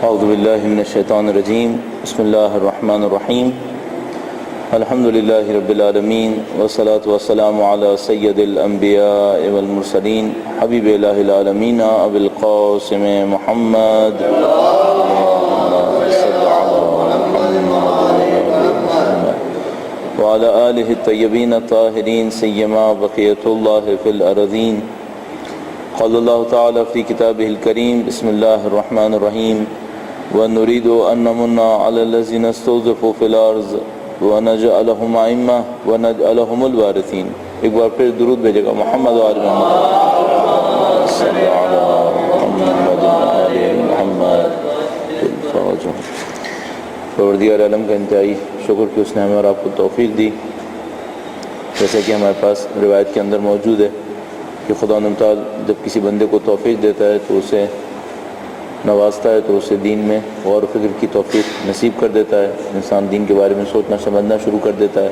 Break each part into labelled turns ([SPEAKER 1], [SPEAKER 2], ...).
[SPEAKER 1] اعوذ باللہ من الشیطان الرجیم بسم اللہ الرحمن الرحیم الحمد للہ رب العالمین والصلاة والسلام علی سید الانبیاء والمرسلین حبیب الہ العالمین ابی القاسم محمد وعلى آلہ الطیبین الطاہرین سیما بقیۃ اللہ فی الارضین قال اللہ تعالی فی کتابہ الکریم بسم اللہ الرحمن الرحیم وَنُرِيدُ أَن نَّمُنَّ عَلَى الَّذِينَ اسْتُضْعِفُوا فِي الْأَرْضِ وَنَجْعَلَهُمْ أَئِمَّةً وَنَجْعَلَهُمُ الْوَارِثِينَ۔ ایک بار پھر درود بھیجے گا محمد و آل محمد صلی علی محمد و آل محمد۔ پروردگار عالم کا انتہائی شکر کہ اس نے ہمیں اور آپ کو توفیق دی، جیسا کہ ہمارے پاس روایت کے اندر موجود ہے کہ خدا تعالیٰ جب کسی بندے کو توفیق دیتا ہے تو اسے نوازتا ہے، تو اسے دین میں غور و فکر کی توفیق نصیب کر دیتا ہے، انسان دین کے بارے میں سوچنا سمجھنا شروع کر دیتا ہے۔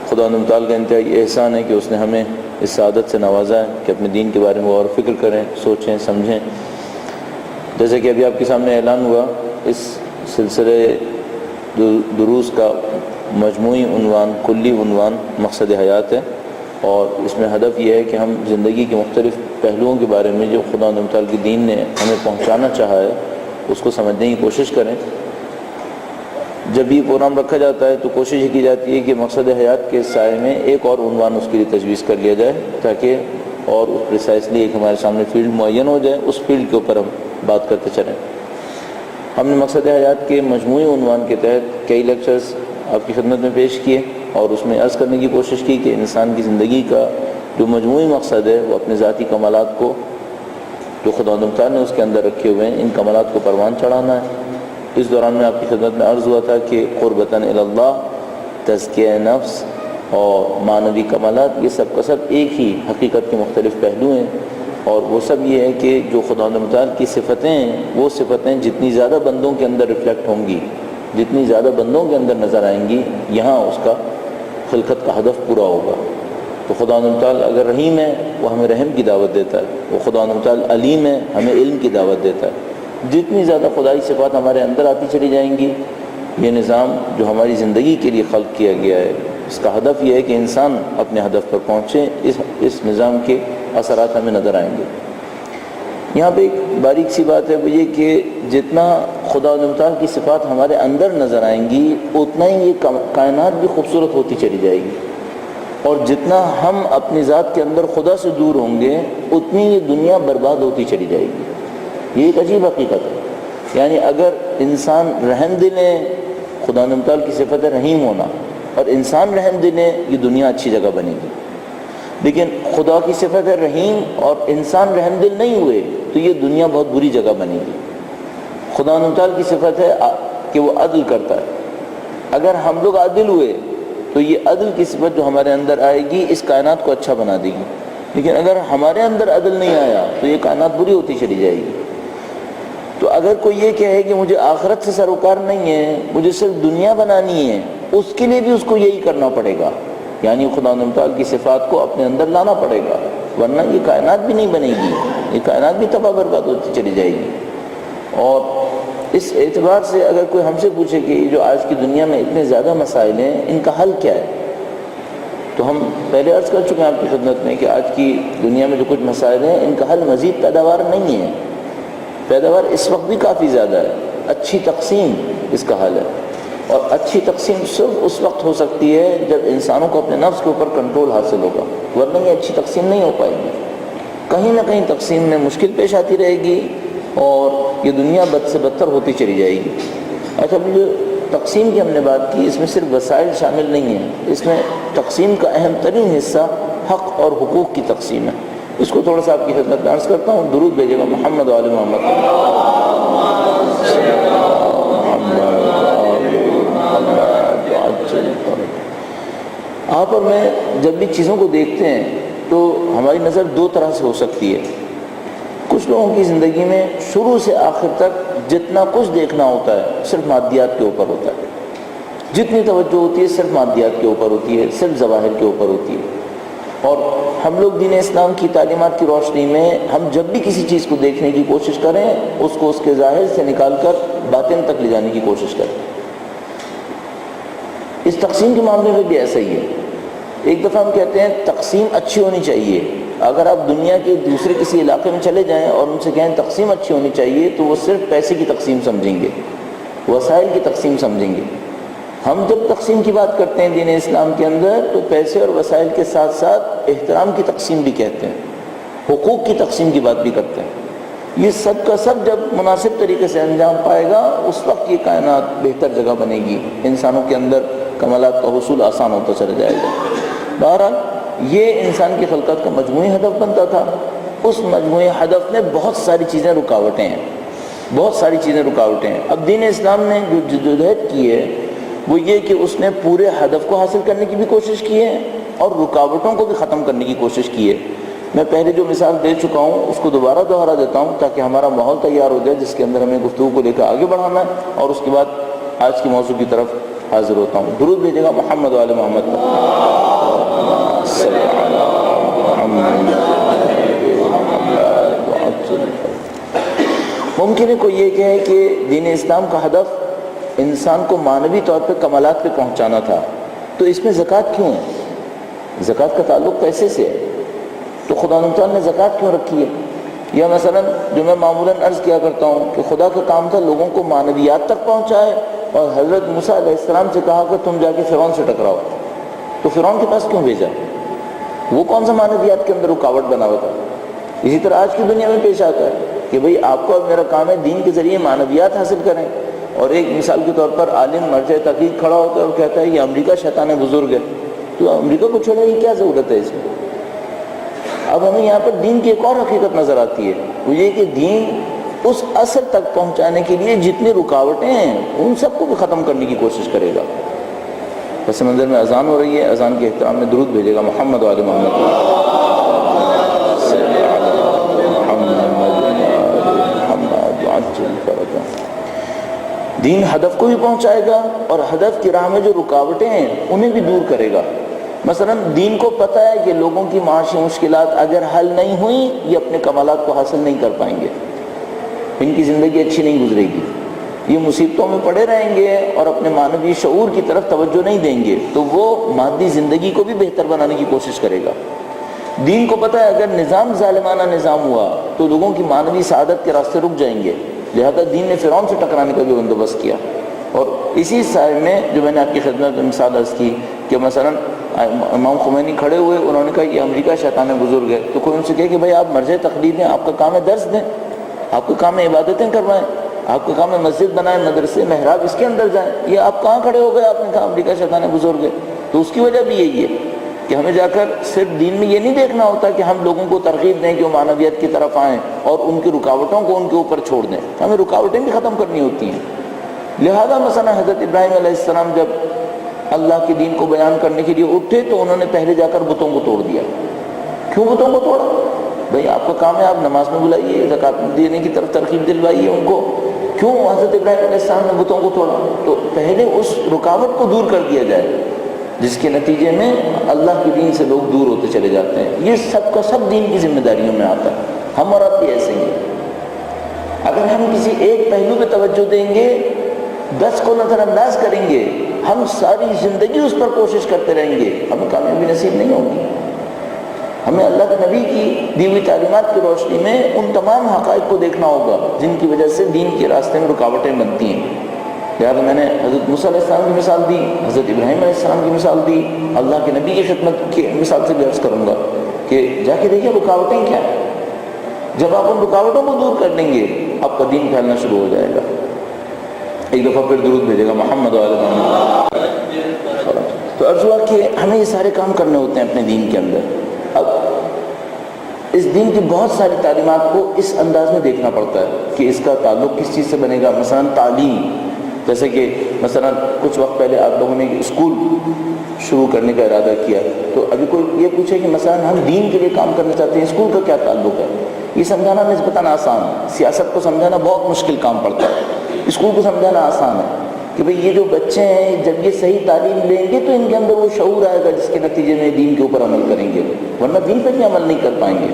[SPEAKER 1] خدا تعالیٰ کا انتہائی احسان ہے کہ اس نے ہمیں اس سعادت سے نوازا ہے کہ اپنے دین کے بارے میں غور و فکر کریں، سوچیں سمجھیں۔ جیسے کہ ابھی آپ کے سامنے اعلان ہوا، اس سلسلے دروس کا مجموعی عنوان، کلی عنوان مقصد حیات ہے، اور اس میں ہدف یہ ہے کہ ہم زندگی کے مختلف پہلوؤں کے بارے میں جو خدا تعالیٰ کی دین نے ہمیں پہنچانا چاہا ہے اس کو سمجھنے کی کوشش کریں۔ جب یہ پروگرام رکھا جاتا ہے تو کوشش یہ کی جاتی ہے کہ مقصد حیات کے سائے میں ایک اور عنوان اس کے لیے تجویز کر لیا جائے، تاکہ اور پریسائسلی ایک ہمارے سامنے فیلڈ معین ہو جائے، اس فیلڈ کے اوپر ہم بات کرتے چلیں۔ ہم نے مقصد حیات کے مجموعی عنوان کے تحت کئی لیکچرز آپ کی خدمت میں پیش کیے، اور اس میں عرض کرنے کی کوشش کی کہ انسان کی زندگی کا جو مجموعی مقصد ہے وہ اپنے ذاتی کمالات کو جو خدا تعالیٰ نے اس کے اندر رکھے ہوئے ہیں، ان کمالات کو پروان چڑھانا ہے۔ اس دوران میں آپ کی خدمت میں عرض ہوا تھا کہ قربتاً اللہ، تزکیہ نفس اور معنوی کمالات، یہ سب کا سب ایک ہی حقیقت کے مختلف پہلو ہیں، اور وہ سب یہ ہے کہ جو خدا تعالیٰ کی صفتیں ہیں وہ صفتیں جتنی زیادہ بندوں کے اندر ریفلیکٹ ہوں گی، جتنی زیادہ بندوں کے اندر نظر آئیں گی، یہاں اس کا خلقت کا ہدف پورا ہوگا۔ تو خدا تعالیٰ اگر رحیم ہے وہ ہمیں رحم کی دعوت دیتا ہے، وہ خدا تعالیٰ علیم ہے ہمیں علم کی دعوت دیتا ہے۔ جتنی زیادہ خدائی صفات ہمارے اندر آتی چلی جائیں گی، یہ نظام جو ہماری زندگی کے لیے خلق کیا گیا ہے، اس کا ہدف یہ ہے کہ انسان اپنے ہدف پر پہنچے، اس نظام کے اثرات ہمیں نظر آئیں گے۔ یہاں پہ ایک باریک سی بات ہے، وہ یہ کہ جتنا خدا تعالیٰ کی صفات ہمارے اندر نظر آئیں گی اتنا ہی یہ کائنات بھی خوبصورت ہوتی چلی جائے گی، اور جتنا ہم اپنی ذات کے اندر خدا سے دور ہوں گے اتنی یہ دنیا برباد ہوتی چلی جائے گی۔ یہ ایک عجیب حقیقت ہے، یعنی اگر انسان رحم دل ہے، خدا تعالیٰ کی صفت ہے رحیم ہونا، اور انسان رحم دل ہے، یہ دنیا اچھی جگہ بنے گی۔ لیکن خدا کی صفت ہے رحیم اور انسان رحم دل نہیں ہوئے تو یہ دنیا بہت بری جگہ بنے گی۔ خدا تعالیٰ کی صفت ہے کہ وہ عدل کرتا ہے، اگر ہم لوگ عادل ہوئے تو یہ عدل کی صفت جو ہمارے اندر آئے گی اس کائنات کو اچھا بنا دے گی، لیکن اگر ہمارے اندر عدل نہیں آیا تو یہ کائنات بری ہوتی چلی جائے گی۔ تو اگر کوئی یہ کہے کہ مجھے آخرت سے سروکار نہیں ہے، مجھے صرف دنیا بنانی ہے، اس کے لیے بھی اس کو یہی کرنا پڑے گا، یعنی خدا تعالیٰ کی صفات کو اپنے اندر لانا پڑے گا، ورنہ یہ کائنات بھی نہیں بنے گی، یہ کائنات بھی تباہ برباد ہوتی چلی جائے گی۔ اور اس اعتبار سے اگر کوئی ہم سے پوچھے کہ جو آج کی دنیا میں اتنے زیادہ مسائل ہیں ان کا حل کیا ہے، تو ہم پہلے عرض کر چکے ہیں آپ کی خدمت میں کہ آج کی دنیا میں جو کچھ مسائل ہیں ان کا حل مزید پیداوار نہیں ہے، پیداوار اس وقت بھی کافی زیادہ ہے، اچھی تقسیم اس کا حل ہے، اور اچھی تقسیم صرف اس وقت ہو سکتی ہے جب انسانوں کو اپنے نفس کے اوپر کنٹرول حاصل ہوگا، ورنہ یہ اچھی تقسیم نہیں ہو پائے گی۔ کہیں نہ کہیں تقسیم میں مشکل پیش آتی رہے گی اور یہ دنیا بد سے بدتر ہوتی چلی جائے گی۔ اچھا، جو تقسیم کی ہم نے بات کی، اس میں صرف وسائل شامل نہیں ہیں، اس میں تقسیم کا اہم ترین حصہ حق اور حقوق کی تقسیم ہے۔ اس کو تھوڑا سا آپ کی خدمت میں عرض کرتا ہوں، درود بھیجے گا محمد و آل محمد۔ آپ اور میں جب بھی چیزوں کو دیکھتے ہیں تو ہماری نظر دو طرح سے ہو سکتی ہے۔ کچھ لوگوں کی زندگی میں شروع سے آخر تک جتنا کچھ دیکھنا ہوتا ہے صرف مادیات کے اوپر ہوتا ہے، جتنی توجہ ہوتی ہے صرف مادیات کے اوپر ہوتی ہے، صرف ظواہر کے اوپر ہوتی ہے۔ اور ہم لوگ دین اسلام کی تعلیمات کی روشنی میں ہم جب بھی کسی چیز کو دیکھنے کی کوشش کریں اس کو اس کے ظاہر سے نکال کر باطن تک لے جانے کی کوشش کریں۔ اس تقسیم کے معاملے میں بھی ایسا ہی ہے۔ ایک دفعہ ہم کہتے ہیں تقسیم اچھی ہونی چاہیے، اگر آپ دنیا کے دوسرے کسی علاقے میں چلے جائیں اور ان سے کہیں تقسیم اچھی ہونی چاہیے تو وہ صرف پیسے کی تقسیم سمجھیں گے، وسائل کی تقسیم سمجھیں گے۔ ہم جب تقسیم کی بات کرتے ہیں دین اسلام کے اندر تو پیسے اور وسائل کے ساتھ ساتھ احترام کی تقسیم بھی کہتے ہیں، حقوق کی تقسیم کی بات بھی کرتے ہیں۔ یہ سب کا سب جب مناسب طریقے سے انجام پائے گا اس وقت یہ کائنات بہتر جگہ بنے گی، انسانوں کے اندر کمالات کا حصول آسان ہوتا چلا جائے گا۔ بہرحال یہ انسان کی خلقت کا مجموعی ہدف بنتا تھا، اس مجموعی ہدف میں بہت ساری چیزیں رکاوٹیں ہیں، بہت ساری چیزیں رکاوٹیں ہیں۔ اب دین اسلام نے جو جدوجہد کی ہے وہ یہ کہ اس نے پورے ہدف کو حاصل کرنے کی بھی کوشش کی ہے اور رکاوٹوں کو بھی ختم کرنے کی کوشش کی ہے۔ میں پہلے جو مثال دے چکا ہوں اس کو دوبارہ دہرا دیتا ہوں تاکہ ہمارا ماحول تیار ہو جائے جس کے اندر ہمیں گفتگو کو لے کر آگے بڑھانا ہے، اور اس کے بعد آج کی موضوع کی طرف حاضر ہوتا ہوں۔ درود بھیجے گا محمد وعلی محمد پر۔ ممکن ہے کوئی یہ کہے کہ دین اسلام کا ہدف انسان کو معنوی طور پہ کمالات پہ پہنچانا تھا، تو اس میں زکوٰۃ کیوں ہے؟ زکوٰۃ کا تعلق پیسے سے ہے، تو خدا تعالیٰ نے زکوٰۃ کیوں رکھی ہے؟ یا مثلا جو میں معمولاً عرض کیا کرتا ہوں کہ خدا کا کام تھا لوگوں کو معنویات تک پہنچائے، اور حضرت موسیٰ علیہ السلام سے کہا کہ تم جا کے فرعون سے ٹکراؤ، تو فرعون کے پاس کیوں بھیجا؟ وہ کون سا معنویات کے اندر رکاوٹ بنا ہوا تھا؟ اسی طرح آج کی دنیا میں پیش آتا ہے کہ بھئی آپ کو اب میرا کام ہے دین کے ذریعے معنویات حاصل کریں، اور ایک مثال کے طور پر عالم مرجع تحقیق کھڑا ہوتا ہے اور کہتا ہے یہ امریکہ شیطان بزرگ ہے، تو امریکہ کو چھوڑنے کی کیا ضرورت ہے اس میں؟ اب ہمیں یہاں پر دین کی ایک اور حقیقت نظر آتی ہے، وہ یہ کہ دین اس اصل تک پہنچانے کے لیے جتنی رکاوٹیں ہیں ان سب کو بھی ختم کرنے کی کوشش کرے گا۔ پس منظر میں اذان ہو رہی ہے، اذان کے احترام میں درود بھیجے گا محمد وعلی محمد۔ دین ہدف کو بھی پہنچائے گا اور ہدف کی راہ میں جو رکاوٹیں ہیں انہیں بھی دور کرے گا۔ مثلا دین کو پتہ ہے کہ لوگوں کی معاشی مشکلات اگر حل نہیں ہوئیں یہ اپنے کمالات کو حاصل نہیں کر پائیں گے، ان کی زندگی اچھی نہیں گزرے گی، یہ مصیبتوں میں پڑے رہیں گے اور اپنے معنوی شعور کی طرف توجہ نہیں دیں گے، تو وہ مادی زندگی کو بھی بہتر بنانے کی کوشش کرے گا۔ دین کو پتہ ہے اگر نظام ظالمانہ نظام ہوا تو لوگوں کی معنوی سعادت کے راستے رک جائیں گے، لہذا دین نے فرعون سے ٹکرانے کا بھی بندوبست کیا۔ اور اسی سائے میں جو میں نے آپ کی خدمت میں مثال عرض کی کہ مثلا امام خمینی کھڑے ہوئے، انہوں نے کہا یہ امریکہ شیطان بزرگ ہے، تو کوئی ان سے کہے کہ بھائی آپ مرجع تقلید ہیں، آپ کا کام ہے درس دیں، آپ کا کام ہے عبادتیں کروائیں، آپ کا کام ہے مسجد بنائیں، مدرسے محراب اس کے اندر جائیں، یہ آپ کہاں کھڑے ہو گئے؟ آپ نے کہا امریکہ شیطان بزرگ ہے۔ تو اس کی وجہ بھی یہی ہے کہ ہمیں جا کر صرف دین میں یہ نہیں دیکھنا ہوتا کہ ہم لوگوں کو ترغیب دیں کہ وہ معنویت کی طرف آئیں اور ان کی رکاوٹوں کو ان کے اوپر چھوڑ دیں، ہمیں رکاوٹیں بھی ختم کرنی ہوتی ہیں۔ لہذا مثلا حضرت ابراہیم علیہ السلام جب اللہ کے دین کو بیان کرنے کے لیے اٹھے تو انہوں نے پہلے جا کر بتوں کو توڑ دیا۔ کیوں بتوں کو توڑا؟ بھئی آپ کا کام ہے آپ نماز میں بلائیے، زکوٰۃ دینے کی طرف ترغیب دلوائیے ان کو، کیوں حضرت ابراہیم علیہ السلام نے بتوں کو توڑا؟ تو پہلے اس رکاوٹ کو دور کر دیا جائے جس کے نتیجے میں اللہ کے دین سے لوگ دور ہوتے چلے جاتے ہیں۔ یہ سب کا سب دین کی ذمہ داریوں میں آتا ہے، ہم اور آپ بھی ایسے ہی ہیں۔ اگر ہم کسی ایک پہلو پہ توجہ دیں گے، 10 کو نظر انداز کریں گے، ہم ساری زندگی اس پر کوشش کرتے رہیں گے، ہمیں کامیابی نصیب نہیں ہوگی۔ ہمیں اللہ کے نبی کی دی ہوئی تعلیمات کی روشنی میں ان تمام حقائق کو دیکھنا ہوگا جن کی وجہ سے دین کے راستے میں رکاوٹیں بنتی ہیں۔ لہٰذا میں نے حضرت موسیٰ علیہ السلام کی مثال دی، حضرت ابراہیم علیہ السلام کی مثال دی، اللہ کے نبی کی خدمت کی مثال سے بھی عرض کروں گا کہ جا کے دیکھیں رکاوٹیں کیا ہیں۔ جب آپ ان رکاوٹوں کو دور کر دیں گے آپ کا دین پھیلنا شروع ہو جائے گا۔ ایک دفعہ پھر درود بھیجے گا محمد وعلی محمد۔ تو عرض ہوا کہ ہمیں یہ سارے کام کرنے ہوتے ہیں اپنے دین کے اندر۔ اب اس دین کی بہت ساری تعلیمات کو اس انداز میں دیکھنا پڑتا ہے کہ اس کا تعلق کس چیز سے بنے گا۔ مثلا تعلیم، جیسے کہ مثلا کچھ وقت پہلے آپ لوگوں نے اسکول شروع کرنے کا ارادہ کیا، تو ابھی کوئی یہ پوچھے کہ مثلا ہم دین کے لیے کام کرنا چاہتے ہیں، اسکول کا کیا تعلق ہے؟ یہ سمجھانا نسبتاً آسان ہے، سیاست کو سمجھانا بہت مشکل کام پڑتا ہے، اسکول کو سمجھانا آسان ہے۔
[SPEAKER 2] کہ بھئی یہ جو بچے ہیں جب یہ صحیح تعلیم لیں گے تو ان کے اندر وہ شعور آئے گا جس کے نتیجے میں دین کے اوپر عمل کریں گے، ورنہ دین پہ بھی عمل نہیں کر پائیں گے۔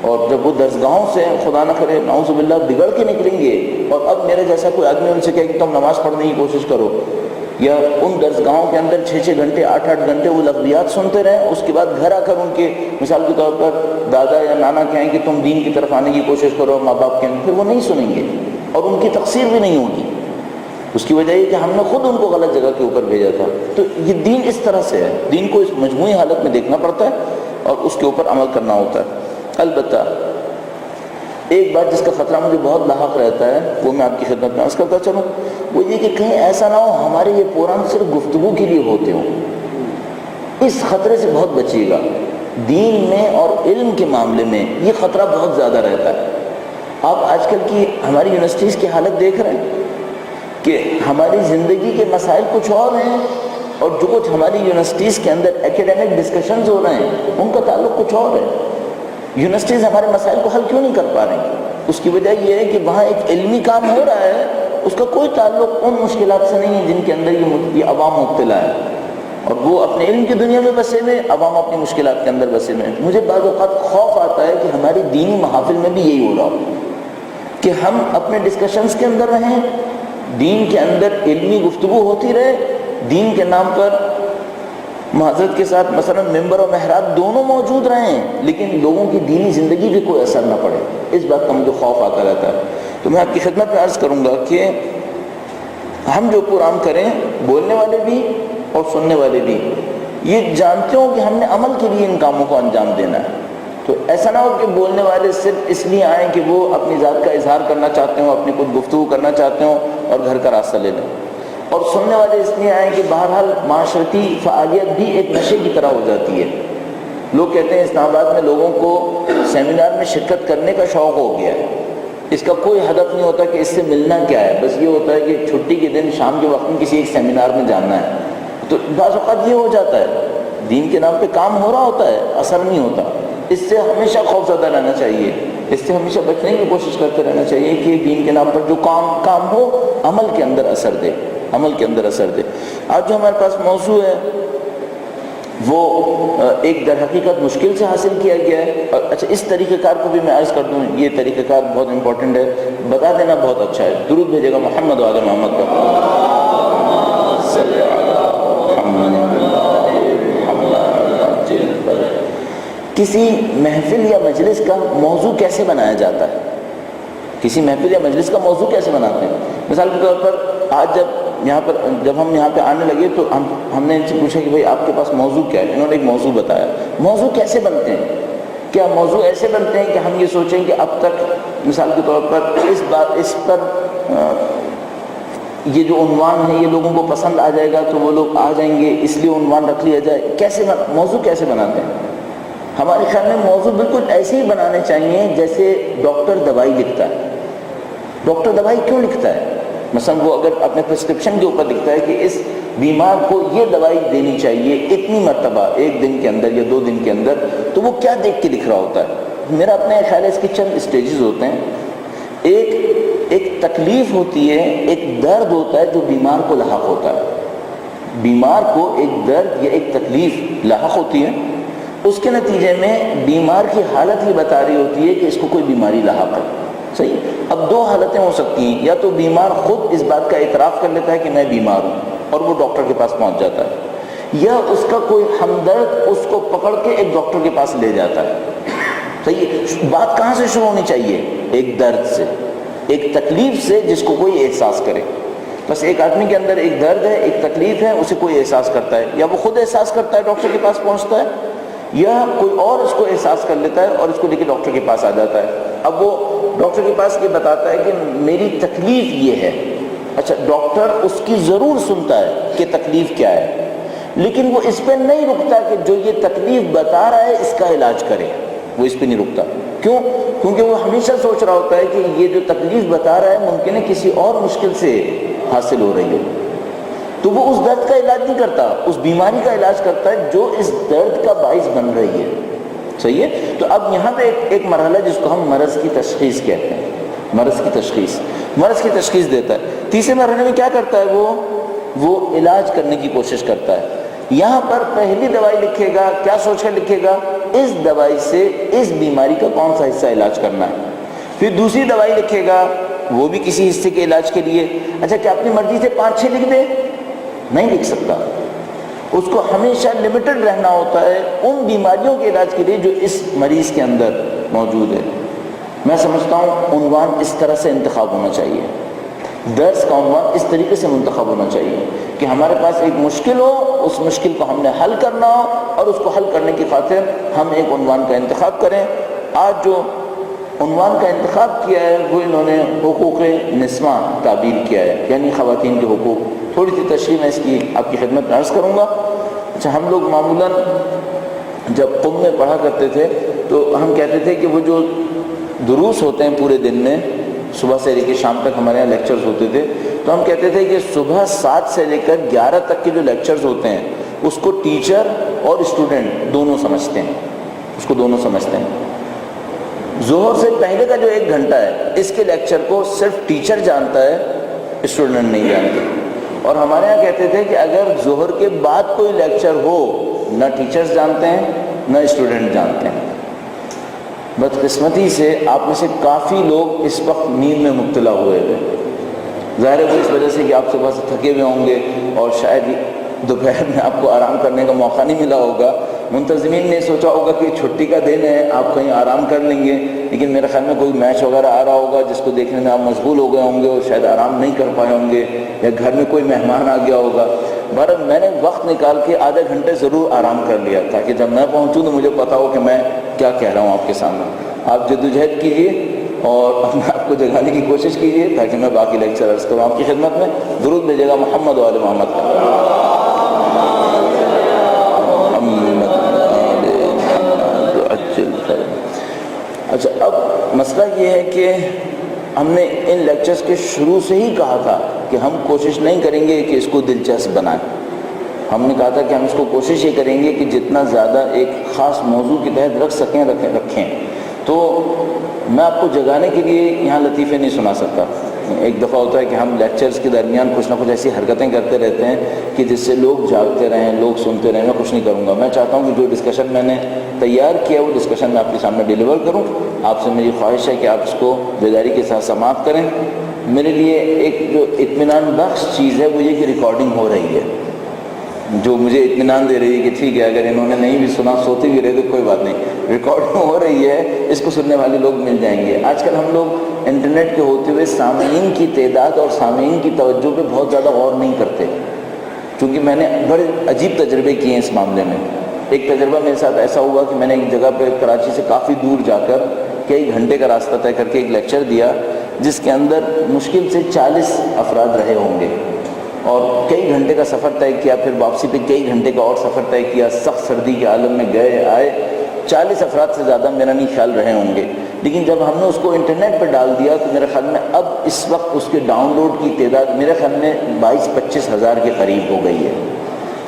[SPEAKER 2] اور جب وہ درسگاہوں سے خدا نہ کرے نعوذ باللہ بگڑ کے نکلیں گے، اور اب میرے جیسا کوئی آدمی ان سے کہے کہ تم نماز پڑھنے کی کوشش کرو، یا ان درسگاہوں کے اندر 6 گھنٹے 8 گھنٹے وہ لغویات سنتے رہیں، اس کے بعد گھر آ کر ان کے مثال کے طور پر دادا یا نانا کہیں کہ تم دین کی طرف آنے کی کوشش کرو، ماں باپ کہیں، پھر وہ نہیں سنیں گے اور ان کی تقصیر بھی نہیں ہوگی۔ اس کی وجہ یہ کہ ہم نے خود ان کو غلط جگہ کے اوپر بھیجا تھا۔ تو یہ دین اس طرح سے ہے، دین کو اس مجموعی حالت میں دیکھنا پڑتا ہے اور اس کے اوپر عمل کرنا ہوتا ہے۔ البتہ ایک بات جس کا خطرہ مجھے بہت لاحق رہتا ہے وہ میں آپ کی خدمت میں عرض کرتا چلوں، وہ یہ کہ کہیں ایسا نہ ہو ہمارے یہ پروگرام صرف گفتگو کے لیے ہوتے ہوں۔ اس خطرے سے بہت بچیے گا۔ دین میں اور علم کے معاملے میں یہ خطرہ بہت زیادہ رہتا ہے۔ آپ آج کل کی ہماری یونیورسٹیز کی حالت دیکھ رہے ہیں کہ ہماری زندگی کے مسائل کچھ اور ہیں، اور جو کچھ ہماری یونیورسٹیز کے اندر ایکیڈیمک ڈسکشنز ہو رہے ہیں ان کا تعلق کچھ اور ہے۔ یونیورسٹیز ہمارے مسائل کو حل کیوں نہیں کر پا رہی ہیں؟ اس کی وجہ یہ ہے کہ وہاں ایک علمی کام ہو رہا ہے، اس کا کوئی تعلق ان مشکلات سے نہیں ہے جن کے اندر یہ عوام مبتلا ہے، اور وہ اپنے علم کی دنیا میں بسے ہوئے، عوام اپنی مشکلات کے اندر بسے ہوئے ہیں۔ مجھے بعض اوقات خوف آتا ہے کہ ہماری دینی محافل میں بھی یہی ہو رہا ہو کہ ہم اپنے ڈسکشنز کے اندر رہیں، دین کے اندر علمی گفتگو ہوتی رہے، دین کے نام پر معذرت کے ساتھ مثلا ممبر اور محراب دونوں موجود رہیں، لیکن لوگوں کی دینی زندگی پہ کوئی اثر نہ پڑے۔ اس بات کا مجھے خوف آتا رہتا ہے۔ تو میں آپ کی خدمت میں عرض کروں گا کہ ہم جو پروگرام کریں، بولنے والے بھی اور سننے والے بھی یہ جانتے ہوں کہ ہم نے عمل کے لیے ان کاموں کو انجام دینا ہے۔ تو ایسا نہ ہو کہ بولنے والے صرف اس لیے آئیں کہ وہ اپنی ذات کا اظہار کرنا چاہتے ہوں، اپنی کچھ گفتگو کرنا چاہتے ہوں اور گھر کا راستہ لے لیں، اور سننے والے اس لیے آئیں کہ بہرحال معاشرتی فعالیت بھی ایک نشے کی طرح ہو جاتی ہے۔ لوگ کہتے ہیں اسلام آباد میں لوگوں کو سیمینار میں شرکت کرنے کا شوق ہو گیا ہے، اس کا کوئی ہدف نہیں ہوتا کہ اس سے ملنا کیا ہے، بس یہ ہوتا ہے کہ چھٹی کے دن شام کے وقت میں کسی ایک سیمینار میں جانا ہے۔ تو بعض اوقات یہ ہو جاتا ہے، دین کے نام پہ کام ہو رہا ہوتا ہے، اثر نہیں ہوتا۔ اس سے ہمیشہ خوف زدہ رہنا چاہیے، اس سے ہمیشہ بچنے کی کوشش کرتے رہنا چاہیے کہ دین کے نام پر جو کام ہو عمل کے اندر اثر دے، عمل کے اندر اثر دے۔ آج جو ہمارے پاس موضوع ہے وہ ایک در حقیقت مشکل سے حاصل کیا گیا ہے، اور اچھا اس طریقہ کار کو بھی میں عرض کر دوں، یہ طریقہ کار بہت امپورٹنٹ ہے، بتا دینا بہت اچھا ہے۔ درود بھیجے گا محمد و آل محمد کا۔ کسی محفل یا مجلس کا موضوع کیسے بنایا جاتا ہے؟ کسی محفل یا مجلس کا موضوع کیسے بناتے ہیں؟ مثال کے طور پر آج جب ہم یہاں پہ آنے لگے تو ہم نے ان سے پوچھا کہ بھائی آپ کے پاس موضوع کیا ہے؟ انہوں نے ایک موضوع بتایا۔ موضوع کیسے بنتے ہیں؟ کیا موضوع ایسے بنتے ہیں کہ ہم یہ سوچیں کہ اب تک مثال کے طور پر اس پر یہ جو عنوان ہے یہ لوگوں کو پسند آ جائے گا تو وہ لوگ آ جائیں گے اس لیے عنوان رکھ لیا جائے؟ موضوع کیسے بناتے ہیں؟ ہمارے خیال میں موضوع بالکل ایسے ہی بنانے چاہیے جیسے ڈاکٹر دوائی لکھتا ہے۔ ڈاکٹر دوائی کیوں لکھتا ہے؟ مثلا وہ اگر اپنے پرسکرپشن کے اوپر لکھتا ہے کہ اس بیمار کو یہ دوائی دینی چاہیے اتنی مرتبہ ایک دن کے اندر یا 2 دن کے اندر، تو وہ کیا دیکھ کے لکھ رہا ہوتا ہے؟ میرا اپنا خیال ہے اس کی چند اسٹیجز ہوتے ہیں۔ ایک تکلیف ہوتی ہے، ایک درد ہوتا ہے جو بیمار کو لاحق ہوتا ہے۔ بیمار کو ایک درد یا ایک تکلیف لاحق ہوتی ہے، اس کے نتیجے میں بیمار کی حالت ہی بتا رہی ہوتی ہے کہ اس کو کوئی بیماری لاحق ہے۔ صحیح؟ اب 2 حالتیں ہو سکتی ہیں، یا تو بیمار خود اس بات کا اعتراف کر لیتا ہے کہ میں بیمار ہوں اور وہ ڈاکٹر کے پاس پہنچ جاتا ہے، یا اس کا کوئی ہمدرد اس کو پکڑ کے ایک ڈاکٹر کے پاس لے جاتا ہے۔ صحیح؟ بات کہاں سے شروع ہونی چاہیے؟ ایک درد سے، ایک تکلیف سے جس کو کوئی احساس کرے۔ بس ایک آدمی کے اندر ایک درد ہے، ایک تکلیف ہے، اسے کوئی احساس کرتا ہے، یا وہ خود احساس کرتا ہے ڈاکٹر کے پاس پہنچتا ہے، یا کوئی اور اس کو احساس کر لیتا ہے اور اس کو لے کے ڈاکٹر کے پاس آ جاتا ہے۔ اب وہ ڈاکٹر کے پاس یہ بتاتا ہے کہ میری تکلیف یہ ہے۔ اچھا، ڈاکٹر اس کی ضرور سنتا ہے کہ تکلیف کیا ہے، لیکن وہ اس پہ نہیں رکتا کہ جو یہ تکلیف بتا رہا ہے اس کا علاج کرے، وہ اس پہ نہیں رکتا۔ کیوں؟ کیونکہ وہ ہمیشہ سوچ رہا ہوتا ہے کہ یہ جو تکلیف بتا رہا ہے ممکن ہے کسی اور مشکل سے حاصل ہو رہی ہو، تو وہ اس درد کا علاج نہیں کرتا، اس بیماری کا علاج کرتا ہے جو اس درد کا باعث بن رہی ہے۔ صحیح ہے؟ تو اب یہاں پہ ایک مرحلہ جس کو ہم مرض کی تشخیص کہتے ہیں، مرض کی تشخیص دیتا ہے۔ تیسرے مرحلے میں کیا کرتا ہے وہ علاج کرنے کی کوشش کرتا ہے. یہاں پر پہلی دوائی لکھے گا, کیا سوچ کر لکھے گا؟ اس دوائی سے اس بیماری کا کون سا حصہ علاج کرنا ہے. پھر دوسری دوائی لکھے گا, وہ بھی کسی حصے کے علاج کے لیے. اچھا کیا اپنی مرضی سے 5-6 لکھ دے؟ نہیں لکھ سکتا. اس کو ہمیشہ لمیٹڈ رہنا ہوتا ہے ان بیماریوں کے علاج کے لیے جو اس مریض کے اندر موجود ہے. میں سمجھتا ہوں عنوان اس طرح سے انتخاب ہونا چاہیے, درس کا عنوان اس طریقے سے منتخب ہونا چاہیے کہ ہمارے پاس ایک مشکل ہو, اس مشکل کو ہم نے حل کرنا ہو, اور اس کو حل کرنے کی خاطر ہم ایک عنوان کا انتخاب کریں. آج جو عنوان کا انتخاب کیا ہے وہ انہوں نے حقوق نسواں تعبیر کیا ہے, یعنی خواتین کے حقوق. تھوڑی سی تشریح میں اس کی آپ کی خدمت میں عرض کروں گا. اچھا, ہم لوگ معمولاً جب قم میں پڑھا کرتے تھے تو ہم کہتے تھے کہ وہ جو دروس ہوتے ہیں پورے دن میں, صبح سے لے کے شام تک ہمارے یہاں لیکچرز ہوتے تھے, تو ہم کہتے تھے کہ صبح 7 سے لے کر 11 تک کے جو لیکچرز ہوتے ہیں اس کو ٹیچر اور اسٹوڈنٹ دونوں سمجھتے ہیں, اس کو دونوں سمجھتے ہیں. ظہر سے پہلے کا جو 1 گھنٹہ ہے اس کے لیکچر کو صرف ٹیچر جانتا ہے, اسٹوڈنٹ نہیں جانتے. اور ہمارے یہاں کہتے تھے کہ اگر ظہر کے بعد کوئی لیکچر ہو, نہ ٹیچرز جانتے ہیں نہ اسٹوڈنٹ جانتے ہیں. بدقسمتی سے آپ میں سے کافی لوگ اس وقت نیند میں مبتلا ہوئے ہوئے. ظاہر ہے وہ اس وجہ سے کہ آپ صبح سے تھکے ہوئے ہوں گے اور شاید دوپہر میں آپ کو آرام کرنے کا موقع نہیں ملا ہوگا. منتظمین نے سوچا ہوگا کہ چھٹی کا دن ہے, آپ کہیں آرام کر لیں گے, لیکن میرے خیال میں کوئی میچ وغیرہ آ رہا ہوگا جس کو دیکھنے میں آپ مشغول ہو گئے ہوں گے اور شاید آرام نہیں کر پائے ہوں گے, یا گھر میں کوئی مہمان آ گیا ہوگا. بہرحال میں نے وقت نکال کے آدھے گھنٹے ضرور آرام کر لیا تاکہ جب میں پہنچوں تو مجھے پتا ہو کہ میں کیا کہہ رہا ہوں آپ کے سامنے. آپ جدوجہد کیجیے اور اپنے آپ کو جگانے کی کوشش کیجیے تاکہ میں باقی لیکچر عرض کروں آپ کی خدمت میں. درود بھیجیے گا محمد و آل محمد کا. اچھا, اب مسئلہ یہ ہے کہ ہم نے ان لیکچرز کے شروع سے ہی کہا تھا کہ ہم کوشش نہیں کریں گے کہ اس کو دلچسپ بنائیں. ہم نے کہا تھا کہ ہم اس کو کوشش یہ کریں گے کہ جتنا زیادہ ایک خاص موضوع کے تحت رکھ سکیں رکھیں. تو میں آپ کو جگانے کے لیے یہاں لطیفے نہیں سنا سکتا. ایک دفعہ ہوتا ہے کہ ہم لیکچرز کے درمیان کچھ نہ کچھ ایسی حرکتیں کرتے رہتے ہیں کہ جس سے لوگ جاگتے رہیں, لوگ سنتے رہیں. میں کچھ نہیں کروں گا. میں چاہتا ہوں کہ جو ڈسکشن میں نے تیار کیا وہ ڈسکشن میں آپ کے سامنے ڈیلیور کروں. آپ سے میری خواہش ہے کہ آپ اس کو بیداری کے ساتھ سماعت کریں. میرے لیے ایک جو اطمینان بخش چیز ہے وہ یہ کہ ریکارڈنگ ہو رہی ہے, جو مجھے اطمینان دے رہی ہے کہ ٹھیک ہے اگر انہوں نے نہیں بھی سنا, سوتے بھی رہے تو کوئی بات نہیں, ریکارڈنگ ہو رہی ہے, اس کو سننے والے لوگ مل جائیں گے. آج کل ہم لوگ انٹرنیٹ کے ہوتے ہوئے سامعین کی تعداد اور سامعین کی توجہ پہ بہت زیادہ غور نہیں کرتے, چونکہ میں نے بڑے عجیب تجربے کیے ہیں اس معاملے میں. ایک تجربہ میرے ساتھ ایسا ہوا کہ میں نے ایک جگہ پہ کراچی سے کافی دور جا کر کئی گھنٹے کا راستہ طے کر کے ایک لیکچر دیا جس کے اندر مشکل سے 40 افراد رہے ہوں گے, اور کئی گھنٹے کا سفر طے کیا, پھر واپسی پہ کئی گھنٹے کا اور سفر طے کیا, سخت سردی کے عالم میں گئے آئے. 40 افراد سے زیادہ میرا نہیں خیال رہے ہوں گے. لیکن جب ہم نے اس کو انٹرنیٹ پہ ڈال دیا تو میرے خیال میں اب اس وقت اس کے ڈاؤن لوڈ کی تعداد میرے خیال میں 22-25 ہزار کے قریب ہو گئی ہے.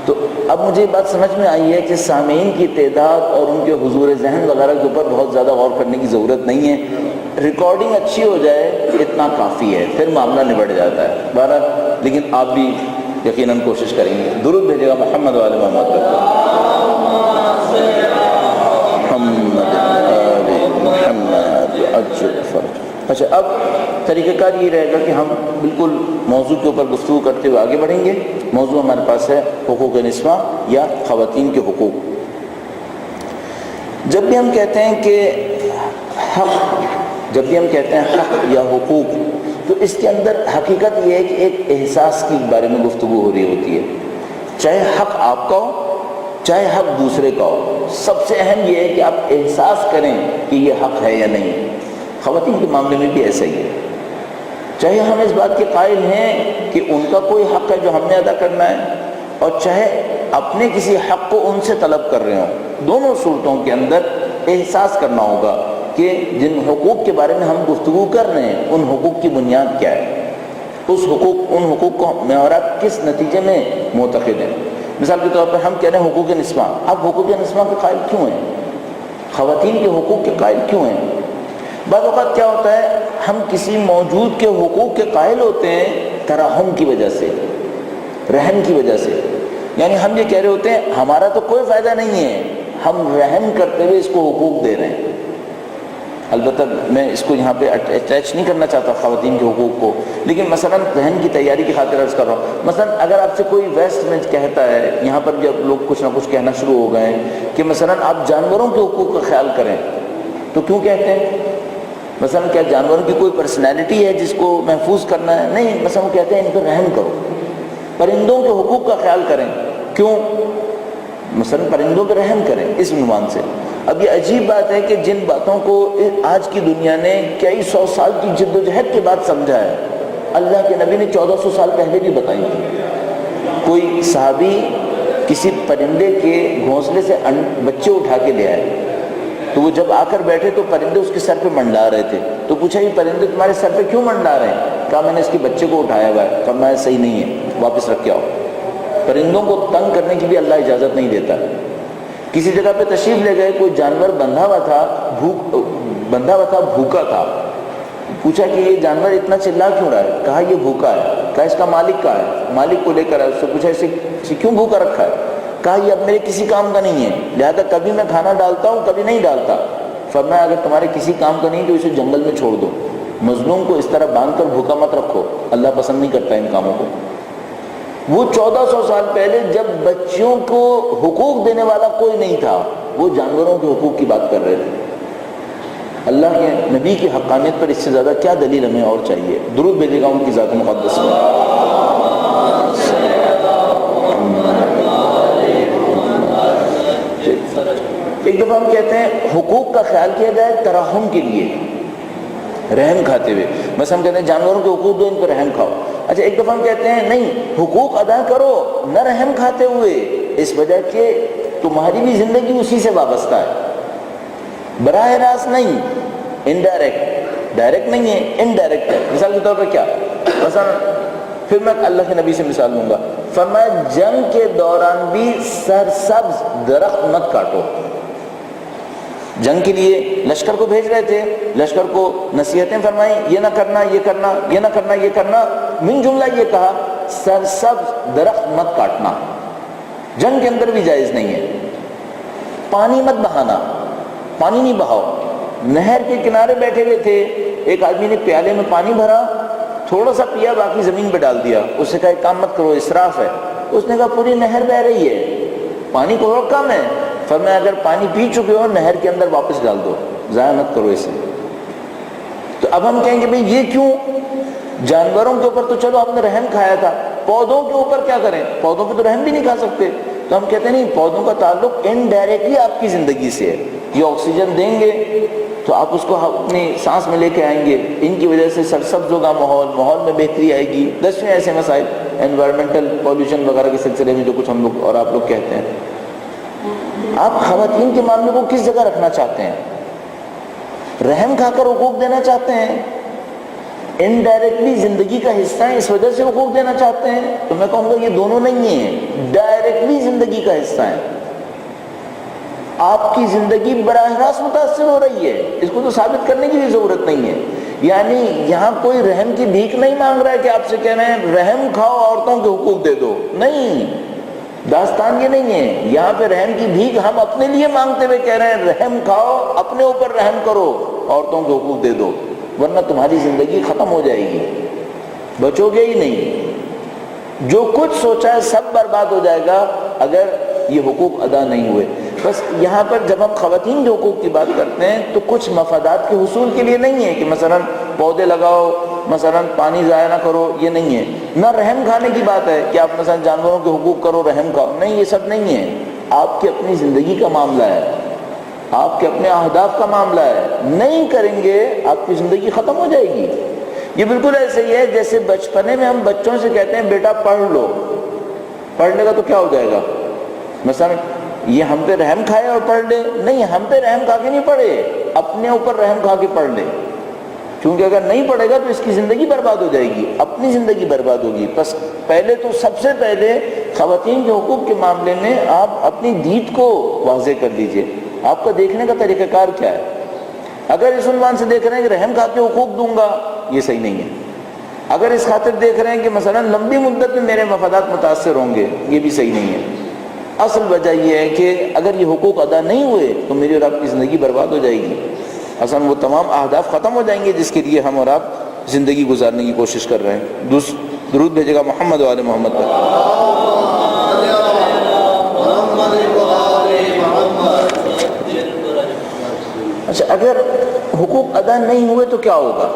[SPEAKER 2] تو اب مجھے یہ بات سمجھ میں آئی ہے کہ سامعین کی تعداد اور ان کے حضور ذہن وغیرہ کے اوپر بہت زیادہ غور کرنے کی ضرورت نہیں ہے. ریکارڈنگ اچھی ہو جائے اتنا کافی ہے, پھر معاملہ نبٹ جاتا ہے. بہرحال لیکن آپ بھی یقیناً کوشش کریں گے. درود بھیجیے گا محمد و آل محمد محمد. اچھا, اب طریقہ کار یہ رہے گا کہ ہم بالکل موضوع کے اوپر گفتگو کرتے ہوئے آگے بڑھیں گے. موضوع ہمارے پاس ہے حقوق نسواں یا خواتین کے حقوق. جب بھی ہم کہتے ہیں کہ حق یا حقوق, تو اس کے اندر حقیقت یہ ہے کہ ایک احساس کے بارے میں گفتگو ہو رہی ہوتی ہے. چاہے حق آپ کا ہو چاہے حق دوسرے کا ہو, سب سے اہم یہ ہے کہ آپ احساس کریں کہ یہ حق ہے یا نہیں. خواتین کے معاملے میں بھی ایسا ہی ہے. چاہے ہم اس بات کے قائل ہیں کہ ان کا کوئی حق ہے جو ہم نے ادا کرنا ہے, اور چاہے اپنے کسی حق کو ان سے طلب کر رہے ہوں, دونوں صورتوں کے اندر احساس کرنا ہوگا کہ جن حقوق کے بارے میں ہم گفتگو کر رہے ہیں ان حقوق کی بنیاد کیا ہے, ان حقوق کو میں اور آپ کس نتیجے میں معتقد ہیں. مثال کے طور پر ہم کہہ رہے ہیں حقوق نسواں. اب حقوق نسواں کے قائل کیوں ہیں, خواتین کے حقوق کے قائل کیوں ہیں؟ بعض اوقات کیا ہوتا ہے ہم کسی موجود کے حقوق کے قائل ہوتے ہیں ترحم کی وجہ سے، رحم کی وجہ سے. یعنی ہم یہ کہہ رہے ہوتے ہیں ہمارا تو کوئی فائدہ نہیں ہے، ہم رحم کرتے ہوئے اس کو حقوق دے رہے ہیں. البتہ میں اس کو یہاں پہ اٹیچ نہیں کرنا چاہتا خواتین کے حقوق کو، لیکن مثلا بہن کی تیاری کی خاطر عرض کر رہا ہوں. مثلا اگر آپ سے کوئی ویسٹ میں کہتا ہے، یہاں پر جب لوگ کچھ نہ کچھ کہنا شروع ہو گئے ہیں کہ مثلا آپ جانوروں کے حقوق کا خیال کریں، تو کیوں کہتے ہیں؟ مثلا کیا جانوروں کی کوئی پرسنالٹی ہے جس کو محفوظ کرنا ہے؟ نہیں، مثلا وہ کہتے ہیں ان پر رحم کرو، پرندوں کے حقوق کا خیال کریں. کیوں؟ مثلا پرندوں پہ رحم کریں اس عنوان سے. اب یہ عجیب بات ہے کہ جن باتوں کو آج کی دنیا نے کئی سو سال کی جد و جہد کے بعد سمجھا ہے، اللہ کے نبی نے 1400 سال پہلے بھی بتائی تھی. کوئی صحابی کسی پرندے کے گھونسلے سے بچے اٹھا کے لے آئے، تو وہ جب آ کر بیٹھے تو پرندے اس کے سر پہ منڈلا رہے تھے. تو پوچھا یہ پرندے تمہارے سر پہ کیوں منڈلا رہے ہیں؟ کہا میں نے اس کے بچے کو اٹھایا ہوا ہے. فرمایا صحیح نہیں ہے، واپس رکھ کے آؤ. پرندوں کو تنگ کرنے کی بھی اللہ اجازت نہیں دیتا. کسی جگہ پہ تشریف لے گئے، کوئی جانور بندھا ہوا تھا بھوکا تھا. پوچھا کہ یہ جانور اتنا چلا کیوں رہا ہے؟ کہا یہ بھوکا ہے. کہا اس کا مالک کہاں ہے؟ مالک کو لے کر آئے. اس سے پوچھا اسے کیوں بھوکا رکھا ہے؟ کہا یہ اب میرے کسی کام کا نہیں ہے، لہذا کبھی میں کھانا ڈالتا ہوں کبھی نہیں ڈالتا. فرمایا اگر تمہارے کسی کام کا نہیں تو اسے جنگل میں چھوڑ دو. مظلوم کو اس طرح باندھ کر بھوکا مت رکھو، اللہ پسند نہیں کرتا ان کاموں کو. وہ 1400 سال پہلے جب بچیوں کو حقوق دینے والا کوئی نہیں تھا، وہ جانوروں کے حقوق کی بات کر رہے تھے. اللہ کے نبی کی حقانیت پر اس سے زیادہ کیا دلیل ہمیں اور چاہیے؟ درود بھیجے گا ان کی ذات مقدس میں. ایک دفعہ ہم کہتے ہیں حقوق کا خیال کیا جائے ترحم کے لیے، رحم کھاتے ہوئے. بس ہم کہتے ہیں جانوروں کے حقوق دو، ان پہ رحم کھاؤ. اچھا ایک دفعہ ہم کہتے ہیں نہیں، حقوق ادا کرو نہ رحم کھاتے ہوئے، اس وجہ کہ تمہاری بھی زندگی اسی سے وابستہ ہے. براہ راست نہیں، انڈائریکٹ، ڈائریکٹ نہیں ہے، انڈائریکٹ ہے. مثال کے طور پہ کیا؟ مثلا پھر میں اللہ کے نبی سے مثال لوں گا. فرمایا جنگ کے دوران بھی سرسبز درخت مت کاٹو. جنگ کے لیے لشکر کو بھیج رہے تھے، لشکر کو نصیحتیں فرمائیں، یہ نہ کرنا، یہ کرنا، یہ نہ کرنا، یہ کرنا. من جملہ یہ کہا سرسبز درخت مت کاٹنا. جنگ کے اندر بھی جائز نہیں ہے. پانی مت بہانا، پانی نہیں بہاؤ. نہر کے کنارے بیٹھے ہوئے تھے، ایک آدمی نے پیالے میں پانی بھرا، تھوڑا سا پیا باقی زمین پہ ڈال دیا. اس سے کہا ایک کام مت کرو، اسراف ہے. اس نے کہا پوری نہر بہہ رہی ہے، پانی کو اور کم ہے. فرمایا اگر پانی پی چکے ہو نہر کے اندر واپس ڈال دو، ضائع مت کرو اسے. تو اب ہم کہیں گے بھئی یہ کیوں؟ جانوروں کے اوپر تو چلو ہم نے رحم کھایا تھا، پودوں کے اوپر کیا کریں؟ پودوں پہ تو رحم بھی نہیں کھا سکتے. تو ہم کہتے ہیں نہیں، پودوں کا تعلق انڈائریکٹلی آپ کی زندگی سے ہے. یہ آکسیجن دیں گے تو آپ اس کو اپنی سانس میں لے کے آئیں گے، ان کی وجہ سے سرسبز ہوگا ماحول میں بہتری آئے گی. 10ویں ایسے مسائل انوائرمنٹل پولوشن وغیرہ کے سلسلے میں جو کچھ ہم لوگ اور آپ لوگ کہتے ہیں. آپ خواتین کے معاملے کو کس جگہ رکھنا چاہتے ہیں؟ رحم کھا کر حقوق دینا چاہتے ہیں؟ انڈائریکٹلی زندگی کا حصہ ہے اس وجہ سے حقوق دینا چاہتے ہیں؟ تو میں کہوں گا یہ دونوں نہیں ہیں، ڈائریکٹلی زندگی کا حصہ ہے. آپ کی زندگی براہ راست متاثر ہو رہی ہے، اس کو تو ثابت کرنے کی بھی ضرورت نہیں ہے. یعنی یہاں کوئی رحم کی بھیک نہیں مانگ رہا ہے کہ آپ سے کہہ رہے ہیں رحم کھاؤ عورتوں کے حقوق دے دو. نہیں، داستان یہ نہیں ہے. یہاں پہ رحم کی بھیک ہم اپنے لیے مانگتے ہوئے کہہ رہے ہیں رحم کھاؤ، اپنے اوپر رحم کرو، عورتوں کے حقوق دے دو، ورنہ تمہاری زندگی ختم ہو جائے گی، بچو گے ہی نہیں. جو کچھ سوچا ہے سب برباد ہو جائے گا اگر یہ حقوق ادا نہیں ہوئے. بس یہاں پر جب ہم خواتین کے حقوق کی بات کرتے ہیں تو کچھ مفادات کے حصول کے لیے نہیں ہے کہ مثلا پودے لگاؤ، مثلا پانی ضائع نہ کرو، یہ نہیں ہے. نہ رحم کھانے کی بات ہے کہ آپ مثلا جانوروں کے حقوق کرو، رحم کھاؤ، نہیں، یہ سب نہیں ہے. آپ کی اپنی زندگی کا معاملہ ہے، آپ کے اپنے اہداف کا معاملہ ہے. نہیں کریں گے آپ کی زندگی ختم ہو جائے گی. یہ بالکل ایسے ہی ہے جیسے بچپنے میں ہم بچوں سے کہتے ہیں بیٹا پڑھ لو، پڑھ لے گا تو کیا ہو جائے گا؟ مثلا یہ ہم پہ رحم کھائے اور پڑھ لے؟ نہیں، ہم پہ رحم کھا کے نہیں پڑھے، اپنے اوپر رحم کھا کے پڑھ لے. کیونکہ اگر نہیں پڑھے گا تو اس کی زندگی برباد ہو جائے گی، اپنی زندگی برباد ہوگی. بس پہلے تو سب سے پہلے خواتین کے حقوق کے معاملے میں آپ اپنی دید کو واضح کر لیجئے. آپ کا دیکھنے کا طریقہ کار کیا ہے؟ اگر اس عنوان سے دیکھ رہے ہیں کہ رحم کھا کے حقوق دوں گا، یہ صحیح نہیں ہے. اگر اس خاطر دیکھ رہے ہیں کہ مثلا لمبی مدت میں میرے مفادات متاثر ہوں گے، یہ بھی صحیح نہیں ہے۔ اصل وجہ یہ ہے کہ اگر یہ حقوق ادا نہیں ہوئے تو میری اور آپ کی زندگی برباد ہو جائے گی، اصلا وہ تمام اہداف ختم ہو جائیں گے جس کے لیے ہم اور آپ زندگی گزارنے کی کوشش کر رہے ہیں۔ درود بھیجے گا محمد و آل محمد پر۔ اچھا، اگر حقوق ادا نہیں ہوئے تو کیا ہوگا؟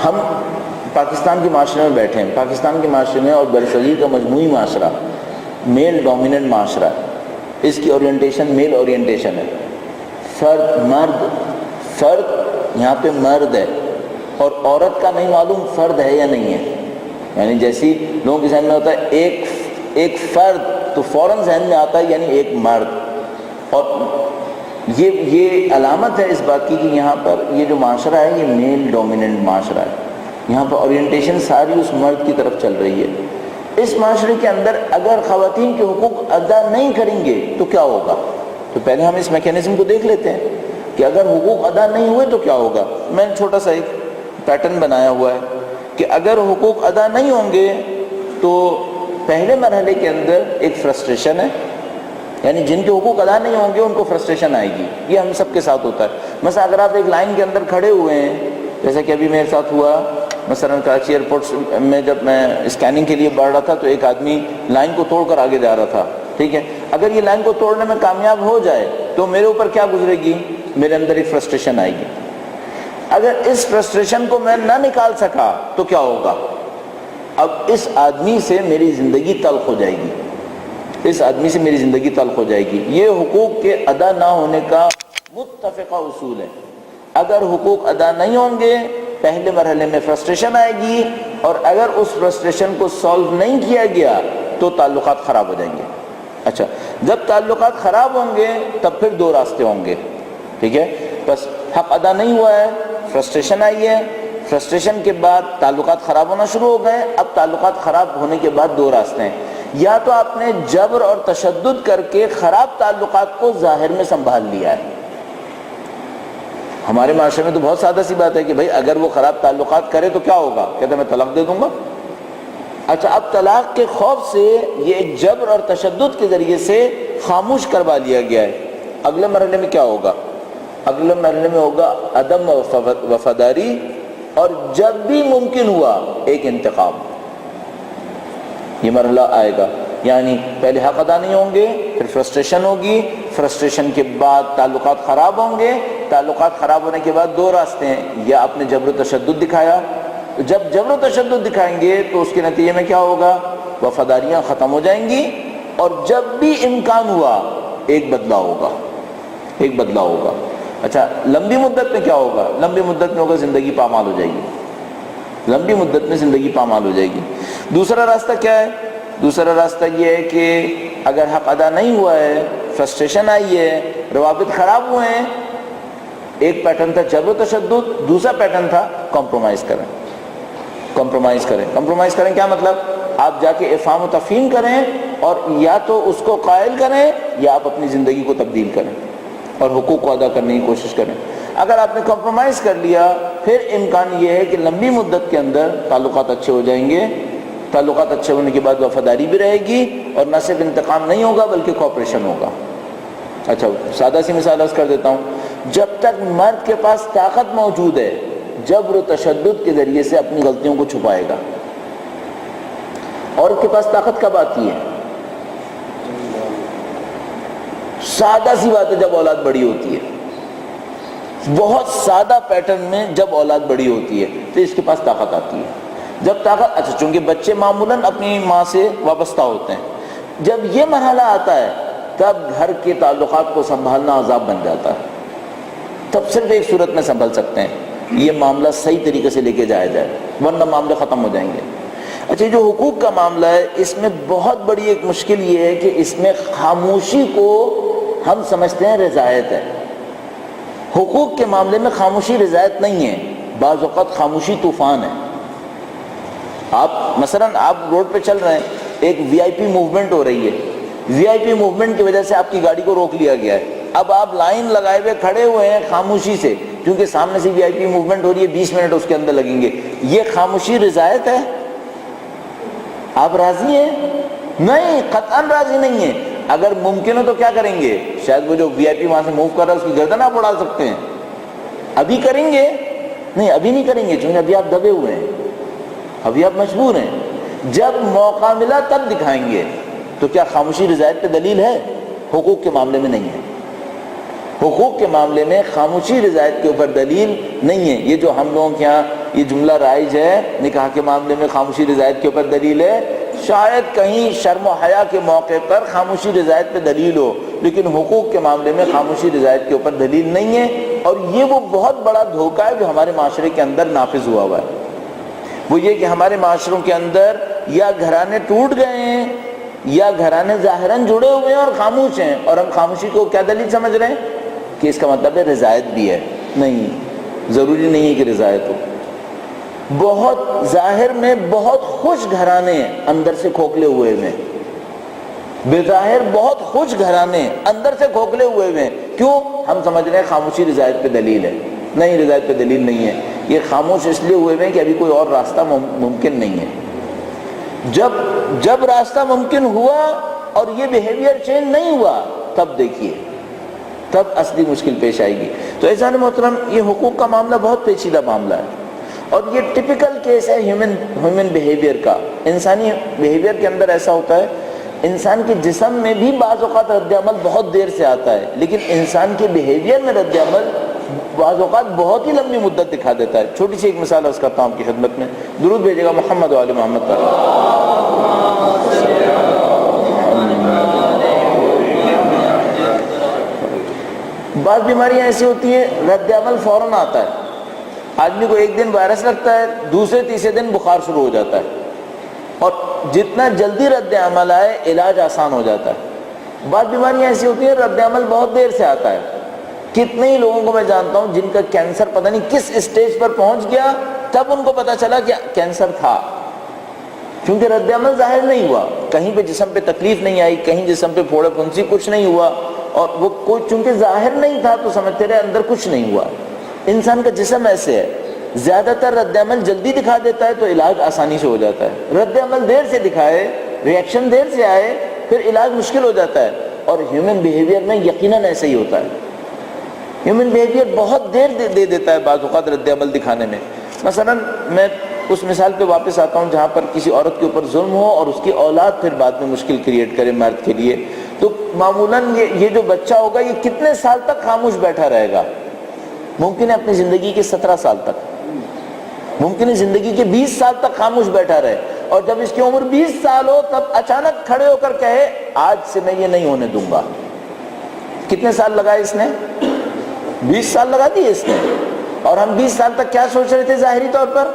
[SPEAKER 2] ہم پاکستان کے معاشرے میں بیٹھے ہیں، پاکستان کے معاشرے میں اور برصغیر کا مجموعی معاشرہ میل ڈومیننٹ معاشرہ ہے، اس کی اورینٹیشن میل اورینٹیشن ہے، فرد یہاں پہ مرد ہے اور عورت کا نہیں معلوم فرد ہے یا نہیں ہے، یعنی جیسی لوگوں کے ذہن میں ہوتا ہے ایک فرد تو فوراً ذہن میں آتا ہے یعنی ایک مرد، اور یہ علامت ہے اس بات کی کہ یہاں پر یہ جو معاشرہ ہے یہ میل ڈومیننٹ معاشرہ ہے، یہاں پر اورینٹیشن ساری اس مرد کی طرف چل رہی ہے۔ اس معاشرے کے اندر اگر خواتین کے حقوق ادا نہیں کریں گے تو کیا ہوگا؟ تو پہلے ہم اس میکینزم کو دیکھ لیتے ہیں کہ اگر حقوق ادا نہیں ہوئے تو کیا ہوگا۔ میں نے چھوٹا سا ایک پیٹرن بنایا ہوا ہے کہ اگر حقوق ادا نہیں ہوں گے تو پہلے مرحلے کے اندر ایک فرسٹریشن ہے، یعنی جن کے حقوق ادا نہیں ہوں گے ان کو فرسٹریشن آئے گی، یہ ہم سب کے ساتھ ہوتا ہے۔ مثلا اگر آپ ایک لائن کے اندر کھڑے ہوئے ہیں، جیسا کہ ابھی میرے ساتھ ہوا، مثلا کراچی ایئرپورٹ میں جب میں اسکیننگ کے لیے بڑھ رہا تھا تو ایک آدمی لائن کو توڑ کر آگے جا رہا تھا، ٹھیک ہے، اگر یہ لائن کو توڑنے میں کامیاب ہو جائے تو میرے اوپر کیا گزرے گی؟ میرے اندر ایک فرسٹریشن آئے گی۔ اگر اس فرسٹریشن کو میں نہ نکال سکا تو کیا ہوگا؟ اب اس آدمی سے میری زندگی تلخ ہو جائے گی، اس آدمی سے میری زندگی تلخ ہو جائے گی۔ یہ حقوق کے ادا نہ ہونے کا متفقہ اصول ہے۔ اگر حقوق ادا نہیں ہوں گے پہلے مرحلے میں فرسٹریشن آئے گی، اور اگر اس فرسٹریشن کو سالو نہیں کیا گیا تو تعلقات خراب ہو جائیں گے۔ اچھا، جب تعلقات خراب ہوں گے تب پھر دو راستے ہوں گے، ٹھیک ہے، بس حق ادا نہیں ہوا ہے، فرسٹریشن آئی ہے، فرسٹریشن کے بعد تعلقات خراب ہونا شروع ہو گئے۔ اب تعلقات خراب ہونے کے بعد دو راستے ہیں، یا تو آپ نے جبر اور تشدد کر کے خراب تعلقات کو ظاہر میں سنبھال لیا ہے۔ ہمارے معاشرے میں تو بہت سادہ سی بات ہے کہ بھائی اگر وہ خراب تعلقات کرے تو کیا ہوگا؟ کہتے ہیں میں طلاق دے دوں گا۔ اچھا، اب طلاق کے خوف سے یہ ایک جبر اور تشدد کے ذریعے سے خاموش کروا لیا گیا ہے۔ اگلے مرحلے میں کیا ہوگا؟ اگلے مرحلے میں ہوگا عدم وفاداری، اور جب بھی ممکن ہوا ایک انتقام، یہ مرحلہ آئے گا۔ یعنی پہلے حق ادا نہیں ہوں گے، پھر فرسٹریشن ہوگی، فرسٹریشن کے بعد تعلقات خراب ہوں گے، تعلقات خراب ہونے کے بعد دو راستے ہیں، یا آپ نے جبر و تشدد دکھایا، جب جبر و تشدد دکھائیں گے تو اس کے نتیجے میں کیا ہوگا؟ وفاداریاں ختم ہو جائیں گی، اور جب بھی امکان ہوا ایک بدلہ ہوگا، ایک بدلہ ہوگا۔ اچھا، لمبی مدت میں کیا ہوگا؟ لمبی مدت میں ہوگا زندگی پامال ہو جائے گی، لمبی مدت میں زندگی پامال ہو جائے گی۔ دوسرا راستہ کیا ہے؟ دوسرا راستہ یہ ہے کہ اگر حق ادا نہیں ہوا ہے، فرسٹریشن آئی ہے، روابط خراب ہوئے ہیں، ایک پیٹرن تھا جبر و تشدد، دوسرا پیٹرن تھا کمپرومائز کریں۔ کمپرومائز کریں، کمپرومائز کریں کیا مطلب؟ آپ جا کے افہام و تفہیم کریں، اور یا تو اس کو قائل کریں یا آپ اپنی زندگی کو تبدیل کریں اور حقوق کو ادا کرنے کی کوشش کریں۔ اگر آپ نے کمپرومائز کر لیا پھر امکان یہ ہے کہ لمبی مدت کے اندر تعلقات اچھے ہو جائیں گے، تعلقات اچھے ہونے کے بعد وفاداری بھی رہے گی، اور نہ صرف انتقام نہیں ہوگا بلکہ کوآپریشن ہوگا۔ اچھا، سادہ سی مثال عرض کر دیتا ہوں، جب تک مرد کے پاس طاقت موجود ہے جبر و تشدد کے ذریعے سے اپنی غلطیوں کو چھپائے گا۔ عورت کے پاس طاقت کب آتی ہے؟ سادہ سی بات ہے، جب اولاد بڑی ہوتی ہے، بہت سادہ پیٹرن میں جب اولاد بڑی ہوتی ہے تو اس کے پاس طاقت آتی ہے۔ جب طاقت، اچھا چونکہ بچے معمولاً اپنی ماں سے وابستہ ہوتے ہیں، جب یہ مرحلہ آتا ہے تب گھر کے تعلقات کو سنبھالنا عذاب بن جاتا ہے۔ تب صرف ایک صورت میں سنبھل سکتے ہیں، یہ معاملہ صحیح طریقے سے لے کے جایا جائے، ورنہ معاملے ختم ہو جائیں گے۔ اچھا، جو حقوق کا معاملہ ہے اس میں بہت بڑی ایک مشکل یہ ہے کہ اس میں خاموشی کو ہم سمجھتے ہیں رضایت ہے۔ حقوق کے معاملے میں خاموشی رضایت نہیں ہے، بعض اوقات خاموشی طوفان ہے۔ آپ مثلا آپ روڈ پہ چل رہے ہیں، ایک وی آئی پی موومنٹ ہو رہی ہے، وی آئی پی موومنٹ کی وجہ سے آپ کی گاڑی کو روک لیا گیا ہے، اب آپ لائن لگائے ہوئے کھڑے ہوئے ہیں خاموشی سے، کیونکہ سامنے سے VIP موومنٹ ہو رہی ہے، 20 منٹ اس کے اندر لگیں گے. یہ خاموشی رضایت ہے؟ آپ راضی ہیں؟ نہیں، قطعاً راضی نہیں ہیں. اگر ممکن ہو تو کیا کریں گے؟ شاید وہ جو VIP وہاں سے موو کر رہا ہے اس کی گردن آپ اڑا سکتے ہیں. ابھی کریں گے؟ نہیں، ابھی نہیں کریں گے، چونکہ ابھی آپ دبے ہوئے ہیں، ابھی آپ مجبور ہیں. جب موقع ملا تب دکھائیں گے. تو کیا خاموشی رضایت پہ دلیل ہے؟ حقوق کے معاملے میں نہیں ہے. حقوق کے معاملے میں خاموشی رضایت کے اوپر دلیل نہیں ہے. یہ جو ہم لوگوں کے یہاں یہ جملہ رائج ہے، نکاح کے معاملے میں خاموشی رضایت کے اوپر دلیل ہے، شاید کہیں شرم و حیا کے موقع پر خاموشی رضایت پہ دلیل ہو، لیکن حقوق کے معاملے میں خاموشی رضایت کے اوپر دلیل نہیں ہے. اور یہ وہ بہت بڑا دھوکہ ہے جو ہمارے معاشرے کے اندر نافذ ہوا ہے. وہ یہ کہ ہمارے معاشروں کے اندر یا گھرانے ٹوٹ گئے ہیں یا گھرانے ظاہراً جڑے ہوئے ہیں اور خاموش ہیں، اور ہم خاموشی کو کیا دلیل سمجھ رہے ہیں کہ اس کا مطلب ہے رضایت بھی ہے. نہیں، ضروری نہیں ہے کہ رضایت ہو. بہت ظاہر میں بہت خوش گھرانے اندر سے کھوکھلے ہوئے ہیں، بظاہر بہت خوش گھرانے اندر سے کھوکھلے ہوئے ہیں. کیوں؟ ہم سمجھ رہے ہیں خاموشی رضایت پہ دلیل ہے. نہیں، رضایت پہ دلیل نہیں ہے. یہ خاموش اس لیے ہوئے ہیں کہ ابھی کوئی اور راستہ ممکن نہیں ہے. جب راستہ ممکن ہوا اور یہ بیہیویئر چینج نہیں ہوا، تب دیکھیے، تب اصلی مشکل پیش آئے گی. تو عزیزان محترم، یہ حقوق کا معاملہ بہت پیچیدہ معاملہ ہے، اور یہ ٹپیکل کیس ہے ہیومن بیہیویئر کا. انسانی بیہیویئر کے اندر ایسا ہوتا ہے، انسان کے جسم میں بھی بعض اوقات رد عمل بہت دیر سے آتا ہے، لیکن انسان کے بیہیویئر میں رد عمل بعض اوقات بہت ہی لمبی مدت دکھا دیتا ہے. چھوٹی سی ایک مثال عرض کرتا ہوں آپ کی خدمت میں. درود بھیجے گا محمد و آل محمد پر. بعض بیماریاں ایسی ہوتی ہیں رد عمل فوراً آتا ہے. آدمی کو ایک دن وائرس لگتا ہے، دوسرے تیسرے دن بخار شروع ہو جاتا ہے، اور جتنا جلدی رد عمل آئے علاج آسان ہو جاتا ہے. بعض بیماریاں ایسی ہوتی ہیں رد عمل بہت دیر سے آتا ہے. کتنے ہی لوگوں کو میں جانتا ہوں جن کا کینسر پتہ نہیں کس اسٹیج پر پہنچ گیا، تب ان کو پتہ چلا کہ کینسر تھا، کیونکہ رد عمل ظاہر نہیں ہوا. کہیں پہ جسم پہ تکلیف نہیں آئی، کہیں جسم پہ پھوڑے پھنسی، کچھ نہیں ہوا، اور وہ کوئی چونکہ ظاہر نہیں تھا تو سمجھتے رہے اندر کچھ نہیں ہوا. انسان کا جسم ایسے ہے، زیادہ تر رد عمل جلدی دکھا دیتا ہے تو علاج آسانی سے ہو جاتا ہے. رد عمل دیر سے دکھائے، ریئیکشن دیر سے آئے، پھر علاج مشکل ہو جاتا ہے. اور ہیومن بیہیویئر میں یقیناً ایسا ہی ہوتا ہے. ہیومن بیہیویئر بہت دیر دے دیتا ہے بعض اوقات رد عمل دکھانے میں. مثلا میں اس مثال پہ واپس آتا ہوں جہاں پر کسی عورت کے اوپر ظلم ہو اور اس کی اولاد پھر بعد میں مشکل کریٹ کرے مرد کے لیے. تو معمولاً یہ جو بچہ ہوگا یہ کتنے سال تک خاموش بیٹھا رہے گا؟ ممکن ہے اپنی زندگی کے 17 سال تک، ممکن ہے زندگی کے 20 سال تک خاموش بیٹھا رہے، اور جب اس کی عمر 20 سال ہو تب اچانک کھڑے ہو کر کہے آج سے میں یہ نہیں ہونے دوں گا. کتنے سال لگائے اس نے؟ 20 سال لگا دیے اس نے. اور ہم 20 سال تک کیا سوچ رہے تھے ظاہری طور پر؟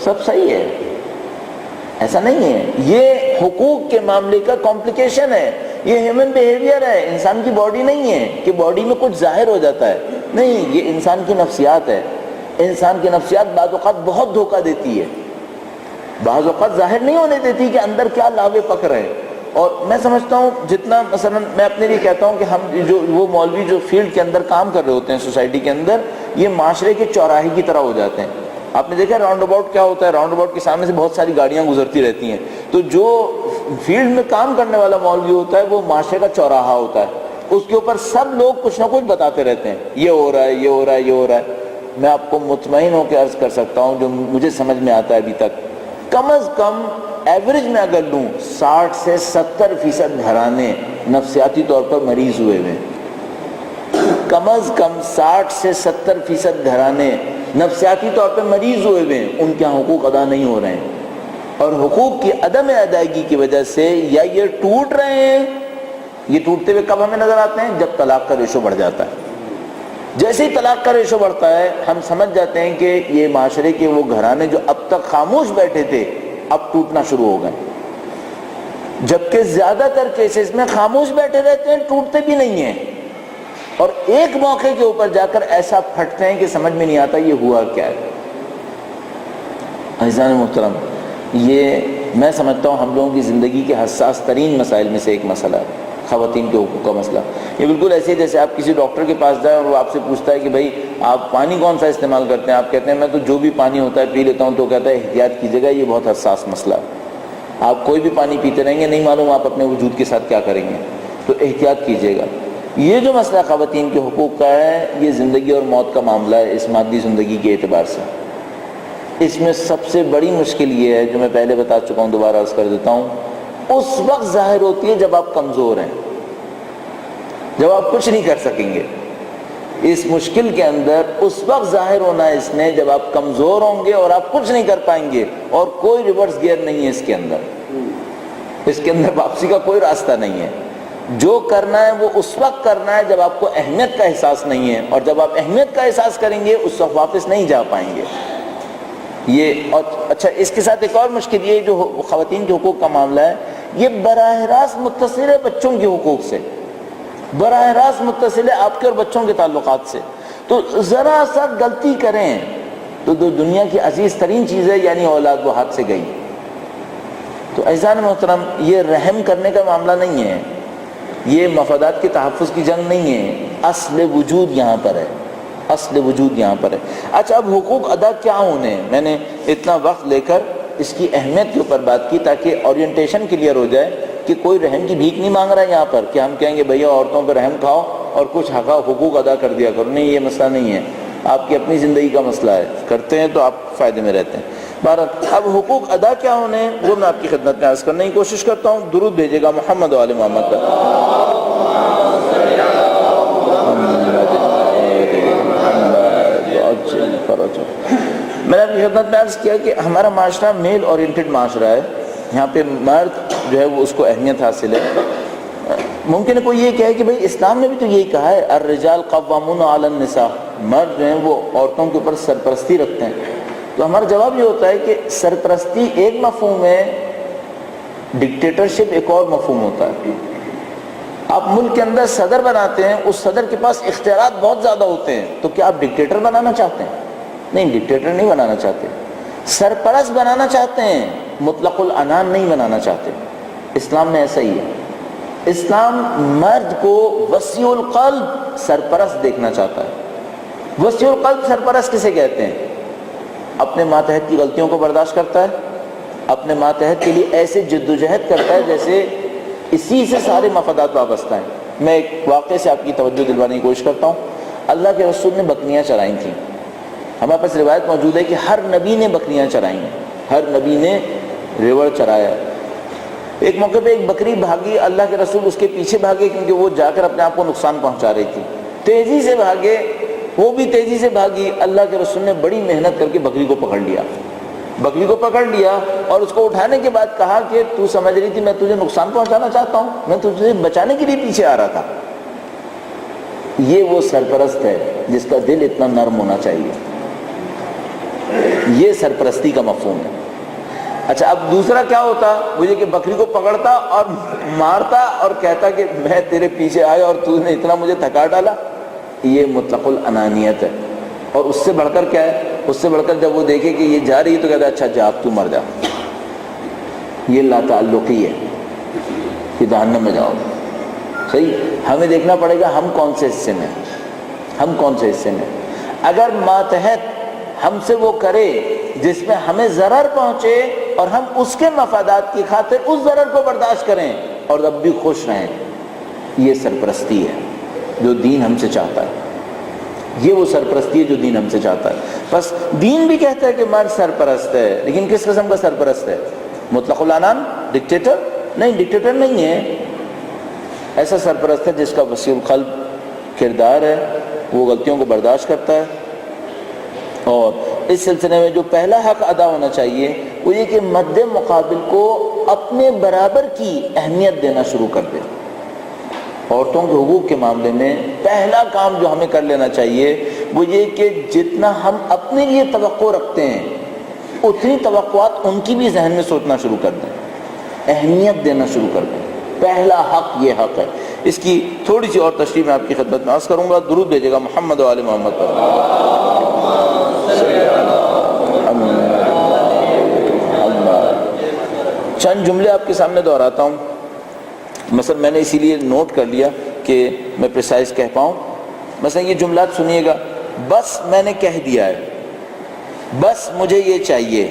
[SPEAKER 2] سب صحیح ہے. ایسا نہیں ہے. یہ حقوق کے معاملے کا کمپلیکیشن ہے. یہ ہیومن بیہیویئر ہے، انسان کی باڈی نہیں ہے کہ باڈی میں کچھ ظاہر ہو جاتا ہے. نہیں، یہ انسان کی نفسیات ہے. انسان کی نفسیات بعض اوقات بہت دھوکہ دیتی ہے، بعض اوقات ظاہر نہیں ہونے دیتی کہ اندر کیا لاوے پک رہے ہیں. اور میں سمجھتا ہوں جتنا مثلا میں اپنے لیے کہتا ہوں کہ ہم جو وہ مولوی جو فیلڈ کے اندر کام کر رہے ہوتے ہیں سوسائٹی کے اندر، یہ معاشرے کے چوراہے کی طرح ہو جاتے ہیں. آپ نے دیکھا راؤنڈ اباؤٹ کیا ہوتا ہے؟ راؤنڈ اباؤٹ کے سامنے سے بہت ساری گاڑیاں گزرتی رہتی ہیں. تو جو فیلڈ میں کام کرنے والا مولوی ہوتا ہے وہ معاشرے کا چوراہا ہوتا ہے. اس کے اوپر سب لوگ کچھ نہ کچھ بتاتے رہتے ہیں، یہ ہو رہا ہے، یہ ہو رہا ہے، یہ ہو رہا ہے. میں آپ کو مطمئن ہو کے عرض کر سکتا ہوں جو مجھے سمجھ میں آتا ہے ابھی تک، کم از کم ایوریج میں اگر لوں 60 سے 70% گھرانے نفسیاتی طور پر مریض ہوئے ہیں. کم از کم 60 سے 70% گھرانے نفسیاتی طور پر مریض ہوئے ہیں. ان کے حقوق ادا نہیں ہو رہے ہیں، اور حقوق کی عدم ادائیگی کی وجہ سے یا یہ ٹوٹ رہے ہیں. یہ ٹوٹتے ہوئے کب ہمیں نظر آتے ہیں؟ جب طلاق کا ریشو بڑھ جاتا ہے. جیسے ہی طلاق کا ریشو بڑھتا ہے ہم سمجھ جاتے ہیں کہ یہ معاشرے کے وہ گھرانے جو اب تک خاموش بیٹھے تھے اب ٹوٹنا شروع ہو گئے. جبکہ زیادہ تر کیسز میں خاموش بیٹھے رہتے ہیں، ٹوٹتے بھی نہیں ہیں، اور ایک موقع کے اوپر جا کر ایسا پھٹتے ہیں کہ سمجھ میں نہیں آتا یہ ہوا کیا ہے. عزیزان محترم، یہ میں سمجھتا ہوں ہم لوگوں کی زندگی کے حساس ترین مسائل میں سے ایک مسئلہ ہے. خواتین کے حقوق کا مسئلہ یہ بالکل ایسے ہے جیسے آپ کسی ڈاکٹر کے پاس جائیں اور وہ آپ سے پوچھتا ہے کہ بھائی آپ پانی کون سا استعمال کرتے ہیں, آپ کہتے ہیں میں تو جو بھی پانی ہوتا ہے پی لیتا ہوں, تو کہتا ہے احتیاط کیجیے گا, یہ بہت حساس مسئلہ ہے, آپ کوئی بھی پانی پیتے رہیں گے, نہیں معلوم آپ اپنے وجود کے ساتھ کیا کریں گے, تو احتیاط کیجیے گا. یہ جو مسئلہ خواتین کے حقوق کا ہے یہ زندگی اور موت کا معاملہ ہے اس مادی زندگی کے اعتبار سے. اس میں سب سے بڑی مشکل یہ ہے جو میں پہلے بتا چکا ہوں, دوبارہ عرض کر دیتا ہوں, اس وقت ظاہر ہوتی ہے جب آپ کمزور ہیں, جب آپ کچھ نہیں کر سکیں گے. اس مشکل کے اندر اس وقت ظاہر ہونا ہے اس نے جب آپ کمزور ہوں گے اور آپ کچھ نہیں کر پائیں گے, اور کوئی ریورس گیئر نہیں ہے اس کے اندر, اس کے اندر واپسی کا کوئی راستہ نہیں ہے. جو کرنا ہے وہ اس وقت کرنا ہے جب آپ کو اہمیت کا احساس نہیں ہے, اور جب آپ اہمیت کا احساس کریں گے اس وقت واپس نہیں جا پائیں گے. یہ اور اچھا اس کے ساتھ ایک اور مشکل یہ جو خواتین کے حقوق کا معاملہ ہے یہ براہ راست متصل ہے بچوں کے حقوق سے, براہ راست متصل ہے آپ کے اور بچوں کے تعلقات سے. تو ذرا سا غلطی کریں تو دنیا کی عزیز ترین چیز ہے یعنی اولاد وہ ہاتھ سے گئی. تو عزیزان محترم یہ رحم کرنے کا معاملہ نہیں ہے, یہ مفادات کے تحفظ کی جنگ نہیں ہے, اصل وجود یہاں پر ہے, اصل وجود یہاں پر ہے. اچھا اب حقوق ادا کیا ہونے ہیں, میں نے اتنا وقت لے کر اس کی اہمیت کے اوپر بات کی تاکہ اورینٹیشن کلیئر ہو جائے کہ کوئی رحم کی بھیک نہیں مانگ رہا ہے یہاں پر کہ ہم کہیں گے بھیا عورتوں پہ رحم کھاؤ اور کچھ حقوق ادا کر دیا کرو. نہیں, یہ مسئلہ نہیں ہے, آپ کی اپنی زندگی کا مسئلہ ہے, کرتے ہیں تو آپ فائدے میں رہتے ہیں. بہرحال اب حقوق ادا کیا ہونے ہیں وہ میں آپ کی خدمت میں عرض کرنے کی کوشش کرتا ہوں. درود بھیجے گا محمد و آل محمد پر. میں نے آپ کی خدمت میں عرض کیا کہ ہمارا معاشرہ میل اورینٹڈ معاشرہ ہے, یہاں پہ مرد جو ہے وہ اس کو اہمیت حاصل ہے. ممکن ہے کوئی یہ کہے کہ بھئی اسلام نے بھی تو یہی کہا ہے الرجال قوامون علی النساء, مرد جو ہیں وہ عورتوں کے اوپر سرپرستی رکھتے ہیں. تو ہمارا جواب یہ ہوتا ہے کہ سرپرستی ایک مفہوم ہے, ڈکٹیٹرشپ ایک اور مفہوم ہوتا ہے. آپ ملک کے اندر صدر بناتے ہیں, اس صدر کے پاس اختیارات بہت زیادہ ہوتے ہیں, تو کیا آپ ڈکٹیٹر بنانا چاہتے ہیں؟ نہیں, ڈکٹیٹر نہیں بنانا چاہتے, سرپرست بنانا چاہتے ہیں, مطلق العنان نہیں بنانا چاہتے. اسلام میں ایسا ہی ہے, اسلام مرد کو وسیع القلب سرپرست دیکھنا چاہتا ہے. وسیع القلب سرپرست کسے کہتے ہیں؟ اپنے ماتحت کی غلطیوں کو برداشت کرتا ہے, اپنے ماتحت کے لیے ایسے جدوجہد کرتا ہے جیسے اسی سے سارے مفادات وابستہ ہیں. میں ایک واقعے سے آپ کی توجہ دلوانے کی کوشش کرتا ہوں. اللہ کے رسول نے بکریاں چرائی تھیں. ہمارے پاس روایت موجود ہے کہ ہر نبی نے بکریاں چرائی ہیں, ہر نبی نے ریوڑ چرایا. ایک موقع پہ ایک بکری بھاگی, اللہ کے رسول اس کے پیچھے بھاگے کیونکہ وہ جا کر اپنے آپ کو نقصان پہنچا رہی تھی. تیزی سے بھاگے, وہ بھی تیزی سے بھاگی. اللہ کے رسول نے بڑی محنت کر کے بکری کو پکڑ لیا, بکری کو پکڑ لیا اور اس کو اٹھانے کے بعد کہا کہ تو سمجھ رہی تھی میں تجھے نقصان پہنچانا چاہتا ہوں, میں تجھے بچانے کے لیے پیچھے آ رہا تھا. یہ وہ سرپرست ہے جس کا دل اتنا نرم ہونا چاہیے. یہ سرپرستی کا مفہوم ہے. اچھا اب دوسرا کیا ہوتا, وہ یہ کہ بکری کو پکڑتا اور مارتا اور کہتا کہ میں تیرے پیچھے آیا اور تو نے اتنا مجھے تھکا ڈالا. یہ مطلق الانانیت ہے. اور اس سے بڑھ کر کیا ہے, اس سے بڑھ کر جب وہ دیکھے کہ یہ جا رہی ہے تو کہتا ہے اچھا جا اب تو مر جا. یہ لا تعلقی ہے کہ جہنم میں جاؤ. صحیح, ہمیں دیکھنا پڑے گا ہم کون سے حصے میں, ہم کون سے حصے میں. اگر ماتحت ہم سے وہ کرے جس میں ہمیں ضرر پہنچے اور ہم اس کے مفادات کی خاطر اس ضرر کو برداشت کریں اور اب بھی خوش رہیں, یہ سرپرستی ہے جو دین ہم سے چاہتا ہے. یہ وہ سرپرستی ہے جو دین ہم سے چاہتا ہے. بس دین بھی کہتا ہے کہ مرد سرپرست ہے, لیکن کس قسم کا سرپرست ہے؟ مطلق العنان, ڈکٹیٹر نہیں, ڈکٹیٹر نہیں ہے. ایسا سرپرست ہے جس کا وسیع القلب کردار ہے, وہ غلطیوں کو برداشت کرتا ہے. اور اس سلسلے میں جو پہلا حق ادا ہونا چاہیے وہ یہ کہ مد مقابل کو اپنے برابر کی اہمیت دینا شروع کر دے. عورتوں کے حقوق کے معاملے میں پہلا کام جو ہمیں کر لینا چاہیے وہ یہ کہ جتنا ہم اپنے لیے توقع رکھتے ہیں اتنی توقعات ان کی بھی ذہن میں سوچنا شروع کر دیں, اہمیت دینا شروع کر دیں. پہلا حق یہ حق ہے. اس کی تھوڑی سی اور تشریح میں آپ کی خدمت میں عرض کروں گا. درود بھیجے گا محمد و آل محمد پر. چند جملے آپ کے سامنے دہراتا ہوں. مثلا میں نے اسی لیے نوٹ کر لیا کہ میں پریسائز کہہ پاؤں. مثلا یہ جملات سنیے گا: بس میں نے کہہ دیا ہے، بس مجھے یہ چاہیے،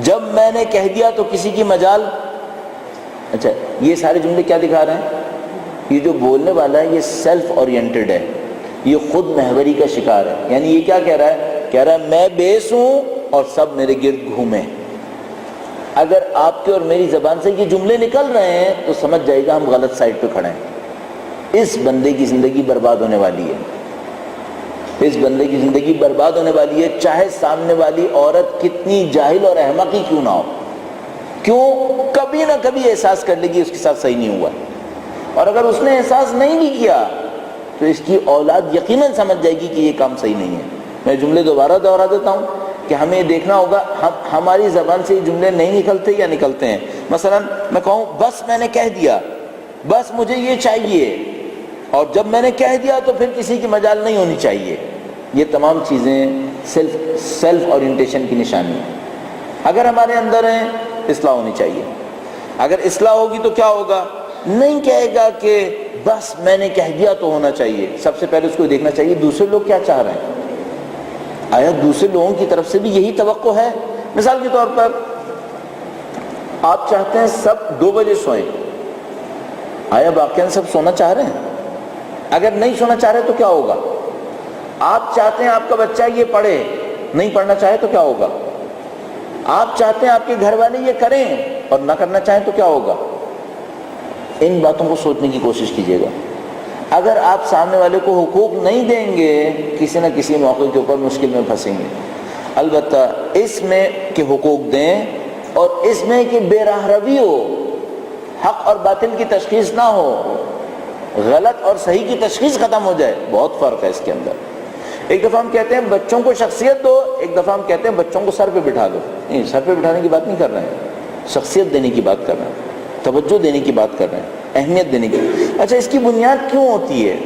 [SPEAKER 2] جب میں نے کہہ دیا تو کسی کی مجال. اچھا، یہ سارے جملے کیا دکھا رہے ہیں؟ یہ جو بولنے والا ہے یہ سیلف اورینٹڈ ہے، یہ خود محوری کا شکار ہے. یعنی یہ کیا کہہ رہا ہے؟ کہہ رہا ہے میں بیس ہوں اور سب میرے گرد گھومیں. اگر آپ کے اور میری زبان سے یہ جملے نکل رہے ہیں تو سمجھ جائے گا ہم غلط سائڈ پہ کھڑے ہیں. اس بندے کی زندگی برباد ہونے والی ہے، اس بندے کی زندگی برباد ہونے والی ہے، چاہے سامنے والی عورت کتنی جاہل اور احمق ہی کیوں نہ ہو. کیوں؟ کبھی نہ کبھی احساس کر لے گی اس کے ساتھ صحیح نہیں ہوا، اور اگر اس نے احساس نہیں بھی کیا تو اس کی اولاد یقیناً سمجھ جائے گی کہ یہ کام صحیح نہیں ہے. میں جملے دوبارہ دوہرا دیتا ہوں کہ ہمیں دیکھنا ہوگا ہماری زبان سے یہ جملے نہیں نکلتے یا نکلتے ہیں. مثلا میں کہوں بس میں نے کہہ دیا، بس مجھے یہ چاہیے، اور جب میں نے کہہ دیا تو پھر کسی کی مجال نہیں ہونی چاہیے. یہ تمام چیزیں سیلف اورینٹیشن کی نشانی ہے. اگر ہمارے اندر ہیں اصلاح ہونی چاہیے. اگر اصلاح ہوگی تو کیا ہوگا؟ نہیں کہے گا کہ بس میں نے کہہ دیا تو ہونا چاہیے. سب سے پہلے اس کو دیکھنا چاہیے دوسرے لوگ کیا چاہ رہے ہیں. آیا دوسرے لوگوں کی طرف سے بھی یہی توقع ہے؟ مثال کے طور پر آپ چاہتے ہیں سب 2 بجے سوئیں، آیا واقعاً سب سونا چاہ رہے ہیں؟ اگر نہیں سونا چاہ رہے تو کیا ہوگا؟ آپ چاہتے ہیں آپ کا بچہ یہ پڑھے، نہیں پڑھنا چاہے تو کیا ہوگا؟ آپ چاہتے ہیں آپ کے گھر والے یہ کریں اور نہ کرنا چاہیں تو کیا ہوگا؟ ان باتوں کو سوچنے کی کوشش کیجیے گا. اگر آپ سامنے والے کو حقوق نہیں دیں گے کسی نہ کسی موقع کے اوپر مشکل میں پھنسیں گے. البتہ اس میں کہ حقوق دیں اور اس میں کہ بے راہ روی ہو، حق اور باطل کی تشخیص نہ ہو، غلط اور صحیح کی تشخیص ختم ہو جائے، بہت فرق ہے اس کے اندر. ایک دفعہ ہم کہتے ہیں بچوں کو شخصیت دو، ایک دفعہ ہم کہتے ہیں بچوں کو سر پہ بٹھا دو. نہیں، سر پہ بٹھانے کی بات نہیں کر رہے ہیں، شخصیت دینے کی بات کر رہے ہیں، توجہ دینے کی بات کر رہے ہیں، اہمیت دینے کی. اچھا، اس کی بنیاد کیوں ہوتی ہے؟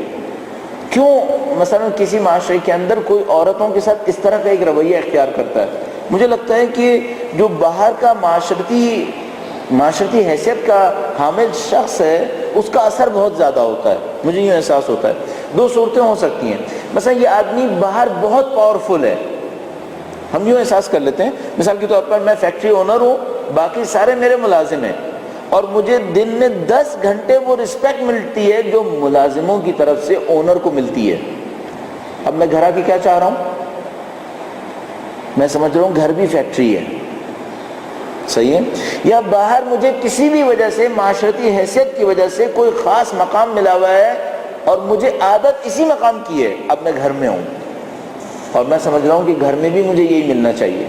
[SPEAKER 2] کیوں مثلا کسی معاشرے کے اندر کوئی عورتوں کے ساتھ اس طرح کا ایک رویہ اختیار کرتا ہے؟ مجھے لگتا ہے کہ جو باہر کا معاشرتی حیثیت کا حامل شخص ہے اس کا اثر بہت زیادہ ہوتا ہے. مجھے یہ احساس ہوتا ہے 2 صورتیں ہو سکتی ہیں. مثلا یہ آدمی باہر بہت پاورفل ہے، ہم یوں احساس کر لیتے ہیں. مثال کے طور پر میں فیکٹری اونر ہوں، باقی سارے میرے ملازم ہیں، اور مجھے دن میں 10 گھنٹے وہ رسپیکٹ ملتی ہے جو ملازموں کی طرف سے اونر کو ملتی ہے. اب میں گھر آ کے کیا چاہ رہا ہوں؟ میں سمجھ رہا ہوں گھر بھی فیکٹری ہے، صحیح ہے؟ یا باہر مجھے کسی بھی وجہ سے معاشرتی حیثیت کی وجہ سے کوئی خاص مقام ملا ہوا ہے اور مجھے عادت اسی مقام کی ہے، اب میں گھر میں ہوں اور میں سمجھ رہا ہوں کہ گھر میں بھی مجھے یہی ملنا چاہیے.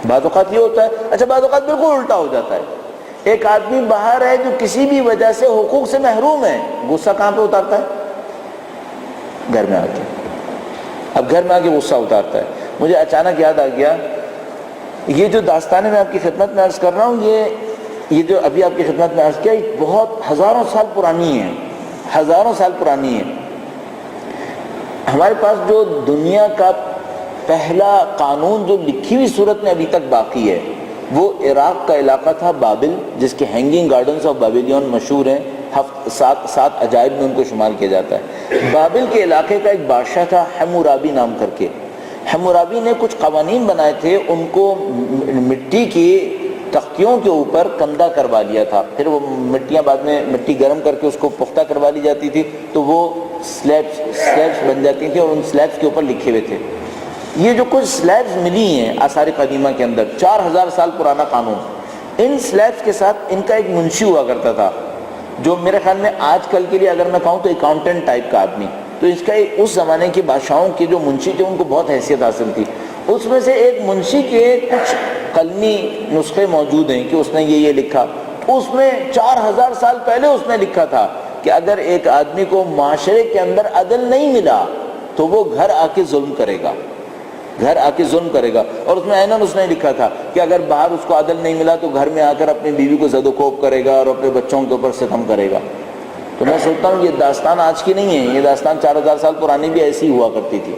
[SPEAKER 2] بعض اوقات یہ ہوتا ہے. اچھا، بعض اوقات بالکل الٹا ہو جاتا ہے. ایک آدمی باہر ہے جو کسی بھی وجہ سے حقوق سے محروم ہے، غصہ کہاں پہ اتارتا ہے؟ گھر میں آ کے. اب گھر میں آ کے غصہ اتارتا ہے. مجھے اچانک یاد آ گیا یہ جو داستانیں میں آپ کی خدمت میں عرض کر رہا ہوں، یہ جو ابھی آپ کی خدمت میں عرض کیا، بہت ہزاروں سال پرانی ہیں، ہزاروں سال پرانی ہیں. ہمارے پاس جو دنیا کا پہلا قانون جو لکھی ہوئی صورت میں ابھی تک باقی ہے وہ عراق کا علاقہ تھا بابل، جس کے ہینگنگ گارڈنز آف بیبیلون مشہور ہیں، 7 عجائب میں ان کو شمار کیا جاتا ہے. بابل کے علاقے کا ایک بادشاہ تھا حمورابی نام کر کے. حمورابی نے کچھ قوانین بنائے تھے، ان کو مٹی کی تختیوں کے اوپر کندہ کروا لیا تھا، پھر وہ مٹیاں بعد میں مٹی گرم کر کے اس کو پختہ کروا لی جاتی تھی تو وہ سلیبس بن جاتی تھیں، اور ان سلیبس کے اوپر لکھے ہوئے تھے. یہ جو کچھ سلیبس ملی ہیں آثار قدیمہ کے اندر، 4000 سال پرانا قانون، ان سلیبس کے ساتھ ان کا ایک منشی ہوا کرتا تھا جو میرے خیال میں آج کل کے لیے اگر میں کہوں تو اکاؤنٹنٹ ٹائپ کا آدمی. تو اس کا اس زمانے کے بادشاہوں کے جو منشی تھے ان کو بہت حیثیت حاصل تھی. اس میں سے ایک منشی کے کچھ قلمی نسخے موجود ہیں کہ اس نے یہ لکھا. اس میں 4000 سال پہلے اس نے لکھا تھا کہ اگر ایک آدمی کو معاشرے کے اندر عدل نہیں ملا تو وہ گھر آ کے ظلم کرے گا، گھر آ کے ظلم کرے گا. اور اس میں عیناً اس نے لکھا تھا کہ اگر باہر اس کو عدل نہیں ملا تو گھر میں آ کر اپنی بیوی کو زد و کوب کرے گا اور اپنے بچوں کے اوپر ستم کرے گا. تو میں سوچتا ہوں یہ داستان آج کی نہیں ہے، یہ داستان 4000 سال پرانی بھی ایسی ہوا کرتی تھی.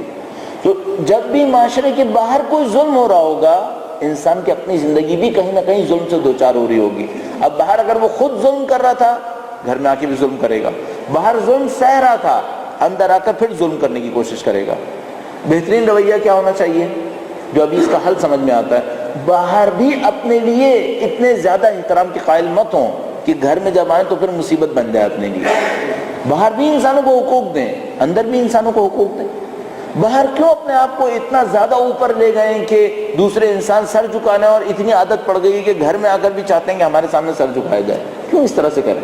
[SPEAKER 2] تو جب بھی معاشرے کے باہر کوئی ظلم ہو رہا ہوگا، انسان کی اپنی زندگی بھی کہیں نہ کہیں ظلم سے دوچار ہو رہی ہوگی. اب باہر اگر وہ خود ظلم کر رہا تھا گھر میں آ کے بھی ظلم کرے گا. باہر ظلم سہ رہا تھا, اندر آ کر پھر ظلم کرنے کی کوشش کرے گا. بہترین رویہ کیا ہونا چاہیے, جو ابھی اس کا حل سمجھ میں آتا ہے, باہر بھی اپنے لیے اتنے زیادہ احترام کے قائل مت ہوں کہ گھر میں جب آئیں تو پھر مصیبت بن جائے اپنے لیے. باہر بھی انسانوں کو حقوق دیں, اندر بھی انسانوں کو حقوق دیں. باہر کیوں اپنے آپ کو اتنا زیادہ اوپر لے گئے کہ دوسرے انسان سر جھکانا, اور اتنی عادت پڑ گئی کہ گھر میں آ کر بھی چاہتے ہیں کہ ہمارے سامنے سر جھکایا جائے. کیوں اس طرح سے کریں؟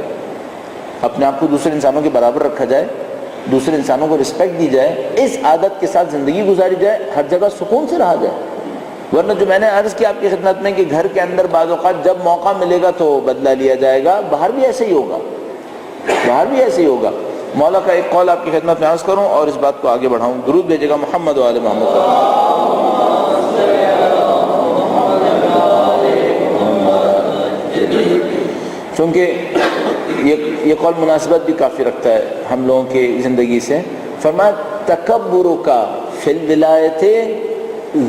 [SPEAKER 2] اپنے آپ کو دوسرے انسانوں کے برابر رکھا جائے, دوسرے انسانوں کو رسپیکٹ دی جائے, اس عادت کے ساتھ زندگی گزاری جائے, ہر جگہ سکون سے رہا جائے. ورنہ جو میں نے عرض کیا آپ کی خدمت میں کہ گھر کے اندر بعض اوقات جب موقع ملے گا تو بدلہ لیا جائے گا, باہر بھی ایسے ہی ہوگا, باہر بھی ایسے ہی ہوگا. مولا کا ایک قول آپ کی خدمت میں عرض کروں اور اس بات کو آگے بڑھاؤں. درود بھیجے گا محمد و آل محمد پر. چونکہ یہ قول مناسبت بھی کافی رکھتا ہے ہم لوگوں کی زندگی سے. فرمایا تکبرک فی الولایت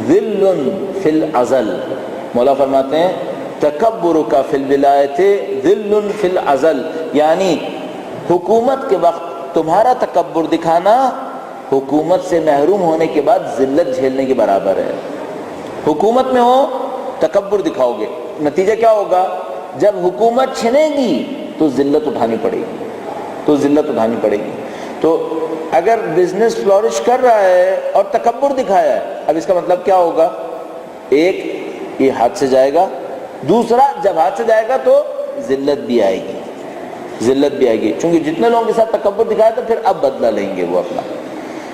[SPEAKER 2] ذل فی العزل. مولا فرماتے ہیں تکبرک فی الولایت ذل فی العزل, یعنی حکومت کے وقت تمہارا تکبر دکھانا حکومت سے محروم ہونے کے بعد ذلت جھیلنے کے برابر ہے. حکومت میں ہو تکبر دکھاؤ گے, نتیجہ کیا ہوگا؟ جب حکومت چھنے گی تو ذلت اٹھانی پڑے گی, تو ذلت اٹھانی پڑے گی. تو اگر بزنس فلورش کر رہا ہے اور تکبر دکھایا ہے, اب اس کا مطلب کیا ہوگا؟ ایک یہ ہاتھ سے جائے گا, دوسرا جب ہاتھ سے جائے گا تو ذلت بھی آئے گی, ذلت بھی آئے گی. چونکہ جتنے لوگوں کے ساتھ تکبر دکھایا تو پھر اب بدلہ لیں گے وہ اپنا.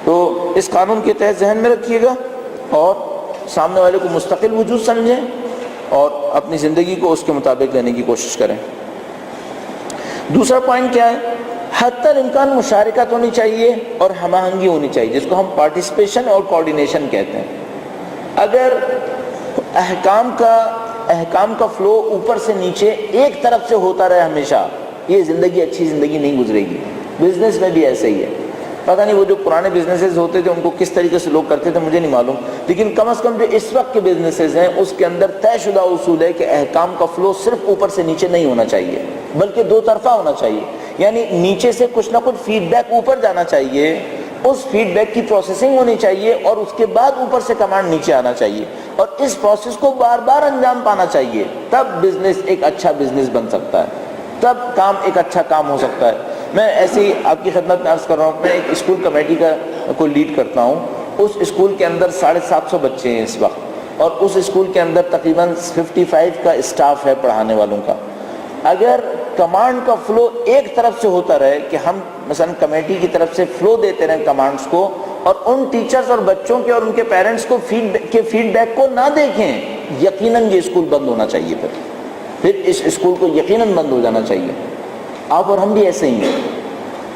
[SPEAKER 2] تو اس قانون کے تحت ذہن میں رکھیے گا اور سامنے والے کو مستقل وجود سمجھیں اور اپنی زندگی کو اس کے مطابق لینے کی کوشش کریں. دوسرا پوائنٹ کیا ہے؟ حتی الامکان مشارکت ہونی چاہیے اور ہم آہنگی ہونی چاہیے, جس کو ہم پارٹیسپیشن اور کوارڈینیشن کہتے ہیں. اگر احکام کا فلو اوپر سے نیچے ایک طرف سے ہوتا رہے ہمیشہ, یہ زندگی اچھی زندگی نہیں گزرے گی. بزنس میں بھی ایسے ہی ہے. پتہ نہیں وہ جو پرانے بزنسز ہوتے تھے ان کو کس طریقے سے لوگ کرتے تھے مجھے نہیں معلوم, لیکن کم از کم جو اس وقت کے بزنسز ہیں اس کے اندر طے شدہ اصول ہے کہ احکام کا فلو صرف اوپر سے نیچے نہیں ہونا چاہیے بلکہ دو طرفہ ہونا چاہیے. یعنی نیچے سے کچھ نہ کچھ فیڈ بیک اوپر جانا چاہیے, اس فیڈ بیک کی پروسیسنگ ہونی چاہیے اور اس کے بعد اوپر سے کمانڈ نیچے آنا چاہیے, اور اس پروسیس کو بار بار انجام پانا چاہیے. تب بزنس ایک اچھا بزنس بن سکتا ہے, تب کام ایک اچھا کام ہو سکتا ہے. میں ایسے ہی آپ کی خدمت میں عرض کر رہا ہوں, میں ایک اسکول کمیٹی کو لیڈ کرتا ہوں. اس اسکول کے اندر 750 بچے ہیں اس وقت, اور اس اسکول کے اندر تقریباً 55 کا اسٹاف ہے پڑھانے والوں کا. اگر کمانڈ کا فلو ایک طرف سے ہوتا رہے کہ ہم مثلا کمیٹی کی طرف سے فلو دیتے رہیں کمانڈز کو, اور ان ٹیچرز اور بچوں کے اور ان کے پیرنٹس کو فیڈ بیک کو نہ دیکھیں, یقیناً یہ اسکول بند ہونا چاہیے. پھر اس اسکول کو یقیناً بند ہو جانا چاہیے. آپ اور ہم بھی ایسے ہی ہیں.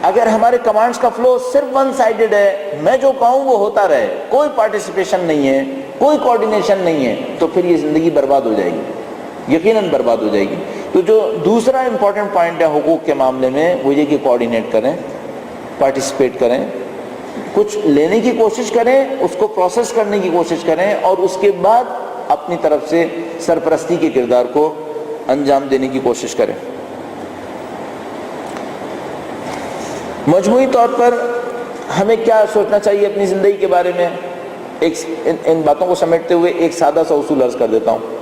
[SPEAKER 2] اگر ہمارے کمانڈز کا فلو صرف ون سائیڈڈ ہے, میں جو کہوں وہ ہوتا رہے, کوئی پارٹیسپیشن نہیں ہے, کوئی کوارڈینیشن نہیں ہے, تو پھر یہ زندگی برباد ہو جائے گی, یقیناً برباد ہو جائے گی. تو جو دوسرا امپورٹنٹ پوائنٹ ہے حقوق کے معاملے میں وہ یہ کہ کوارڈینیٹ کریں, پارٹیسپیٹ کریں, کچھ لینے کی کوشش کریں, اس کو پروسیس کرنے کی کوشش کریں, اور اس کے بعد اپنی طرف سے سرپرستی کے کردار کو انجام دینے کی کوشش کریں. مجموعی طور پر ہمیں کیا سوچنا چاہیے اپنی زندگی کے بارے میں؟ ان باتوں کو سمیٹتے ہوئے ایک سادہ سا اصول عرض کر دیتا ہوں.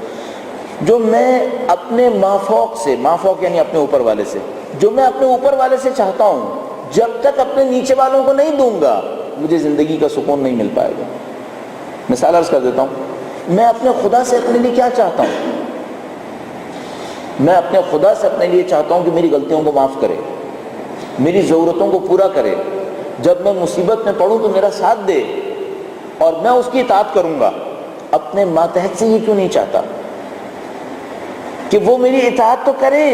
[SPEAKER 2] جو میں اپنے مافوق یعنی اپنے اوپر والے سے, جو میں اپنے اوپر والے سے چاہتا ہوں, جب تک اپنے نیچے والوں کو نہیں دوں گا مجھے زندگی کا سکون نہیں مل پائے گا. مثال عرض کر دیتا ہوں. میں اپنے خدا سے اپنے لیے کیا چاہتا ہوں؟ میں اپنے خدا سے اپنے لیے چاہتا ہوں کہ میری غلطیوں کو معاف کرے, میری ضرورتوں کو پورا کرے, جب میں مصیبت میں پڑوں تو میرا ساتھ دے, اور میں اس کی اطاعت کروں گا. اپنے ماتحت سے یہ کیوں نہیں چاہتا کہ وہ میری اطاعت تو کرے,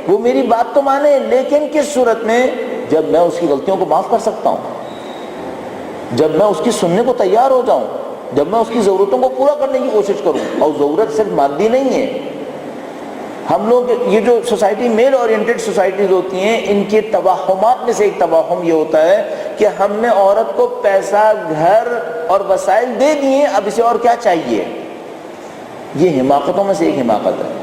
[SPEAKER 2] وہ میری بات تو مانے, لیکن کس صورت میں؟ جب میں اس کی غلطیوں کو معاف کر سکتا ہوں, جب میں اس کی سننے کو تیار ہو جاؤں, جب میں اس کی ضرورتوں کو پورا کرنے کی کوشش کروں. اور ضرورت صرف مادی نہیں ہے. ہم لوگ یہ جو سوسائٹی میل اورینٹڈ سوسائٹیز ہوتی ہیں, ان کے توہمات میں سے ایک توہم یہ ہوتا ہے کہ ہم نے عورت کو پیسہ, گھر اور وسائل دے دیے, اب اسے اور کیا چاہیے. یہ حماقتوں میں سے ایک حماقت ہے.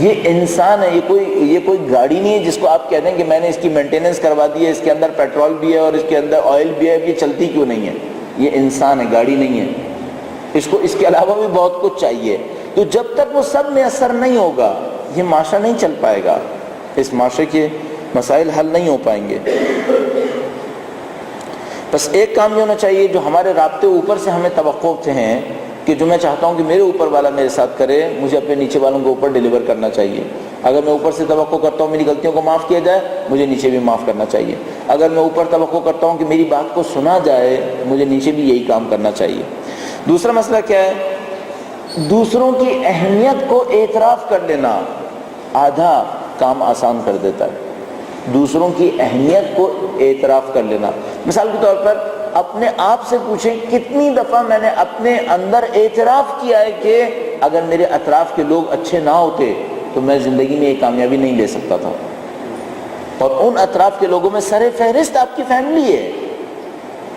[SPEAKER 2] یہ انسان ہے, یہ کوئی گاڑی نہیں ہے جس کو آپ کہتے ہیں کہ میں نے اس کی مینٹیننس کروا دی ہے, اس کے اندر پیٹرول بھی ہے اور اس کے اندر آئل بھی ہے, یہ چلتی کیوں نہیں ہے؟ یہ انسان ہے, گاڑی نہیں ہے. اس کو اس کے علاوہ بھی بہت کچھ چاہیے. تو جب تک وہ سب میسر نہیں ہوگا یہ معاشرہ نہیں چل پائے گا, اس معاشرے کے مسائل حل نہیں ہو پائیں گے. بس ایک کام یہ ہونا چاہیے جو ہمارے رابطے اوپر سے ہمیں توقع ہیں کہ جو میں چاہتا ہوں کہ میرے اوپر والا میرے ساتھ کرے, مجھے اپنے نیچے والوں کے اوپر ڈیلیور کرنا چاہیے. اگر میں اوپر سے توقع کرتا ہوں میری غلطیوں کو معاف کیا جائے, مجھے نیچے بھی معاف کرنا چاہیے. اگر میں اوپر توقع کرتا ہوں کہ میری بات کو سنا جائے, مجھے نیچے بھی یہی کام کرنا چاہیے. دوسرا مسئلہ کیا ہے؟ دوسروں کی اہمیت کو اعتراف کر لینا آدھا کام آسان کر دیتا ہے. دوسروں کی اہمیت کو اعتراف کر لینا. مثال کے طور پر اپنے آپ سے پوچھیں کتنی دفعہ میں نے اپنے اندر اعتراف کیا ہے کہ اگر میرے اطراف کے لوگ اچھے نہ ہوتے تو میں زندگی میں یہ کامیابی نہیں لے سکتا تھا. اور ان اطراف کے لوگوں میں سر فہرست آپ کی فیملی ہے.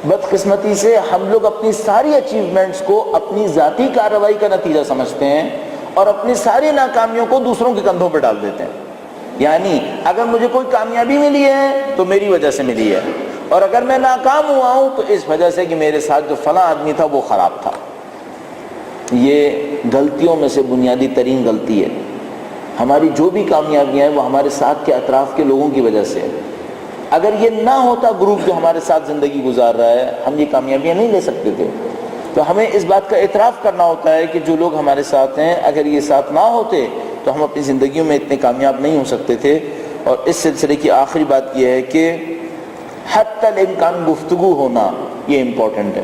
[SPEAKER 2] بدقسمتی سے ہم لوگ اپنی ساری اچیومنٹس کو اپنی ذاتی کارروائی کا نتیجہ سمجھتے ہیں اور اپنی ساری ناکامیوں کو دوسروں کے کندھوں پہ ڈال دیتے ہیں. یعنی اگر مجھے کوئی کامیابی ملی ہے تو میری وجہ سے ملی ہے, اور اگر میں ناکام ہوا ہوں تو اس وجہ سے کہ میرے ساتھ جو فلاں آدمی تھا وہ خراب تھا. یہ غلطیوں میں سے بنیادی ترین غلطی ہے. ہماری جو بھی کامیابیاں ہیں وہ ہمارے ساتھ کے اطراف کے لوگوں کی وجہ سے ہے. اگر یہ نہ ہوتا گروپ جو ہمارے ساتھ زندگی گزار رہا ہے, ہم یہ کامیابیاں نہیں لے سکتے تھے. تو ہمیں اس بات کا اعتراف کرنا ہوتا ہے کہ جو لوگ ہمارے ساتھ ہیں اگر یہ ساتھ نہ ہوتے تو ہم اپنی زندگیوں میں اتنے کامیاب نہیں ہو سکتے تھے. اور اس سلسلے کی آخری بات یہ ہے کہ حتی الامکان گفتگو ہونا یہ امپورٹنٹ ہے.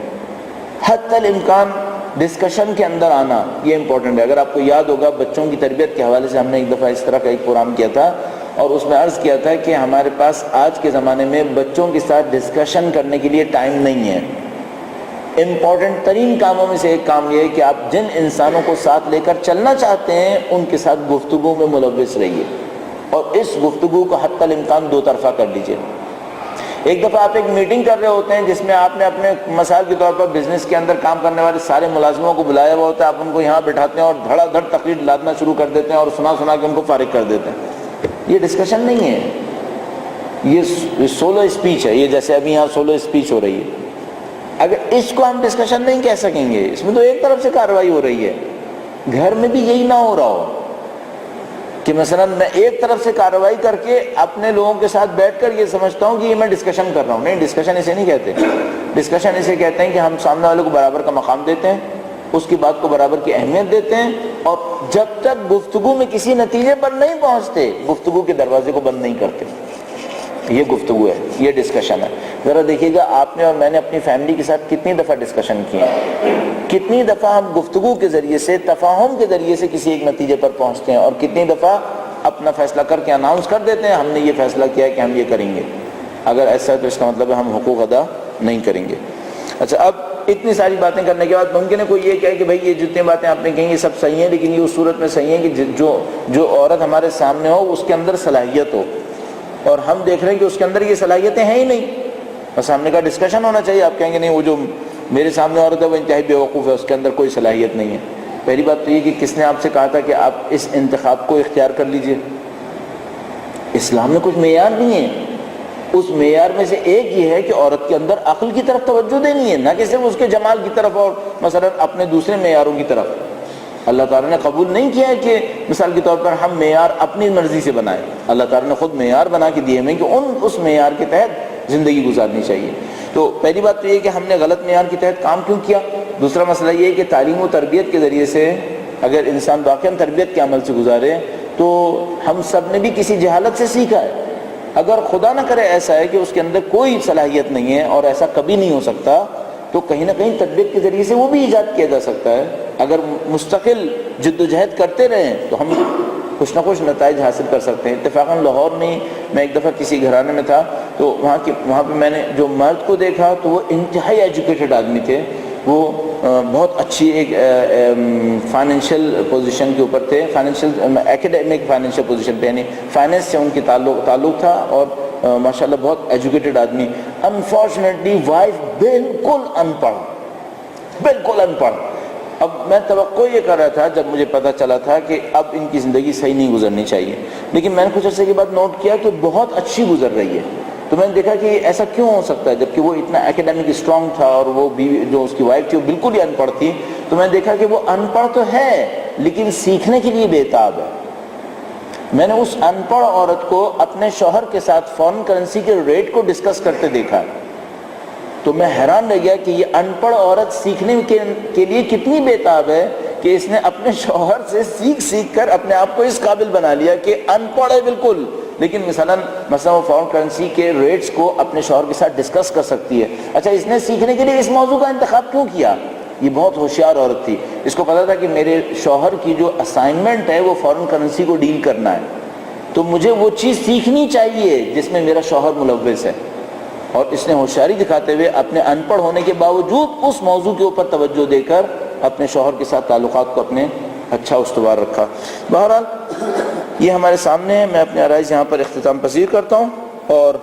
[SPEAKER 2] حتی الامکان ڈسکشن کے اندر آنا یہ امپورٹنٹ ہے. اگر آپ کو یاد ہوگا بچوں کی تربیت کے حوالے سے ہم نے ایک دفعہ اس طرح کا ایک پروگرام کیا تھا اور اس میں عرض کیا تھا کہ ہمارے پاس آج کے زمانے میں بچوں کے ساتھ ڈسکشن کرنے کے لیے ٹائم نہیں ہے. امپورٹنٹ ترین کاموں میں سے ایک کام یہ ہے کہ آپ جن انسانوں کو ساتھ لے کر چلنا چاہتے ہیں ان کے ساتھ گفتگو میں ملوث رہیے, اور اس گفتگو کو حتی الامکان دو طرفہ کر لیجیے. ایک دفعہ آپ ایک میٹنگ کر رہے ہوتے ہیں جس میں آپ نے اپنے مثال کے طور پر بزنس کے اندر کام کرنے والے سارے ملازموں کو بلایا ہوا ہوتا ہے, آپ ان کو یہاں بٹھاتے ہیں اور دھڑا دھڑ تقریر لادنا شروع کر دیتے ہیں اور سنا سنا کے ان کو فارغ کر دیتے ہیں. یہ ڈسکشن نہیں ہے, یہ سولو اسپیچ ہے. یہ جیسے ابھی یہاں سولو اسپیچ ہو رہی ہے, اگر اس کو ہم ڈسکشن نہیں کہہ سکیں گے, اس میں تو ایک طرف سے کارروائی ہو رہی ہے. گھر میں بھی یہی نہ ہو رہا ہو کہ مثلا میں ایک طرف سے کارروائی کر کے اپنے لوگوں کے ساتھ بیٹھ کر یہ سمجھتا ہوں کہ یہ میں ڈسکشن کر رہا ہوں. نہیں, ڈسکشن اسے نہیں کہتے. ڈسکشن اسے کہتے ہیں کہ ہم سامنے والے کو برابر کا مقام دیتے ہیں, اس کی بات کو برابر کی اہمیت دیتے ہیں, اور جب تک گفتگو میں کسی نتیجے پر نہیں پہنچتے گفتگو کے دروازے کو بند نہیں کرتے. یہ گفتگو ہے, یہ ڈسکشن ہے. ذرا دیکھیے گا آپ نے اور میں نے اپنی فیملی کے ساتھ کتنی دفعہ ڈسکشن کیے ہیں, کتنی دفعہ ہم گفتگو کے ذریعے سے تفاہم کے ذریعے سے کسی ایک نتیجے پر پہنچتے ہیں, اور کتنی دفعہ اپنا فیصلہ کر کے اناؤنس کر دیتے ہیں ہم نے یہ فیصلہ کیا ہے کہ ہم یہ کریں گے. اگر ایسا ہے تو اس کا مطلب ہے ہم حقوق ادا نہیں کریں گے. اچھا, اب اتنی ساری باتیں کرنے کے بعد ممکن ہے کوئی یہ کہے کہ بھائی یہ جتنی باتیں آپ نے کہیں یہ سب صحیح ہیں, لیکن یہ اس صورت میں صحیح ہیں کہ جو عورت ہمارے سامنے ہو اس کے اندر صلاحیت ہو, اور ہم دیکھ رہے ہیں کہ اس کے اندر یہ صلاحیتیں ہیں ہی نہیں. بس سامنے کا ڈسکشن ہونا چاہیے. آپ کہیں گے نہیں وہ جو میرے سامنے عورت ہے وہ انتہائی بیوقوف ہے, اس کے اندر کوئی صلاحیت نہیں ہے. پہلی بات تو یہ کہ کس نے آپ سے کہا تھا کہ آپ اس انتخاب کو اختیار کر لیجئے؟ اسلام میں کچھ معیار نہیں ہے. اس معیار میں سے ایک یہ ہے کہ عورت کے اندر عقل کی طرف توجہ دینی ہے, نہ کہ صرف اس کے جمال کی طرف اور مثلا اپنے دوسرے معیاروں کی طرف. اللہ تعالیٰ نے قبول نہیں کیا ہے کہ مثال کے طور پر ہم معیار اپنی مرضی سے بنائیں. اللہ تعالیٰ نے خود معیار بنا کے دیے ہمیں کہ اس معیار کے تحت زندگی گزارنی چاہیے. تو پہلی بات تو یہ کہ ہم نے غلط معیار کے تحت کام کیوں کیا. دوسرا مسئلہ یہ ہے کہ تعلیم و تربیت کے ذریعے سے اگر انسان واقعاً تربیت کے عمل سے گزارے تو ہم سب نے بھی کسی جہالت سے سیکھا ہے. اگر خدا نہ کرے ایسا ہے کہ اس کے اندر کوئی صلاحیت نہیں ہے اور ایسا کبھی نہیں ہو سکتا, تو کہیں نہ کہیں تربیت کے ذریعے سے وہ بھی ایجاد کیا جا سکتا ہے. اگر مستقل جد و جہد کرتے رہیں تو ہم کچھ نہ کچھ نتائج حاصل کر سکتے ہیں. اتفاقاً لاہور میں میں ایک دفعہ کسی گھرانے میں تھا تو وہاں پہ میں نے جو مرد کو دیکھا تو وہ انتہائی ایجوکیٹڈ آدمی تھے. وہ بہت اچھی ایک فائنینشیل پوزیشن کے اوپر تھے, ایکیڈیمک فائنینشیل پوزیشن پہ, یعنی فائنینس سے ان کی تعلق تھا, اور ماشاءاللہ بہت ایجوکیٹڈ آدمی. انفارچونیٹلی وائف بالکل ان پڑھ.
[SPEAKER 1] اب میں توقع یہ کر رہا تھا جب مجھے پتہ چلا تھا کہ اب ان کی زندگی صحیح نہیں گزرنی چاہیے، لیکن میں نے کچھ عرصے کے بعد نوٹ کیا کہ بہت اچھی گزر رہی ہے. تو میں نے دیکھا کہ ایسا کیوں ہو سکتا ہے، جبکہ وہ اتنا ایکیڈیمک اسٹرانگ تھا اور وہ جو اس کی وائف تھی وہ بالکل ہی ان پڑھ تھی. تو میں نے دیکھا کہ وہ ان پڑھ تو ہے لیکن سیکھنے کے لیے بے تاب ہے. میں نے اس ان پڑھ عورت کو اپنے شوہر کے ساتھ فارن کرنسی کے ریٹ کو ڈسکس کرتے دیکھا، تو میں حیران رہ گیا کہ یہ ان پڑھ عورت سیکھنے کے لیے کتنی بے تاب ہے کہ اس نے اپنے شوہر سے سیکھ کر اپنے آپ کو اس قابل بنا لیا کہ ان پڑھ ہے بالکل، لیکن مثلا وہ فارن کرنسی کے ریٹس کو اپنے شوہر کے ساتھ ڈسکس کر سکتی ہے. اچھا، اس نے سیکھنے کے لیے اس موضوع کا انتخاب کیوں کیا؟ یہ بہت ہوشیار عورت تھی. اس کو پتا تھا کہ میرے شوہر کی جو اسائنمنٹ ہے وہ فارن کرنسی کو ڈیل کرنا ہے، تو مجھے وہ چیز سیکھنی چاہیے جس میں میرا شوہر ملوث ہے. اور اس نے ہوشیاری دکھاتے ہوئے اپنے ان پڑھ ہونے کے باوجود اس موضوع کے اوپر توجہ دے کر اپنے شوہر کے ساتھ تعلقات کو اپنے اچھا استوار رکھا. بہرحال یہ ہمارے سامنے ہے. میں اپنے عرائض یہاں پر اختتام پذیر کرتا ہوں اور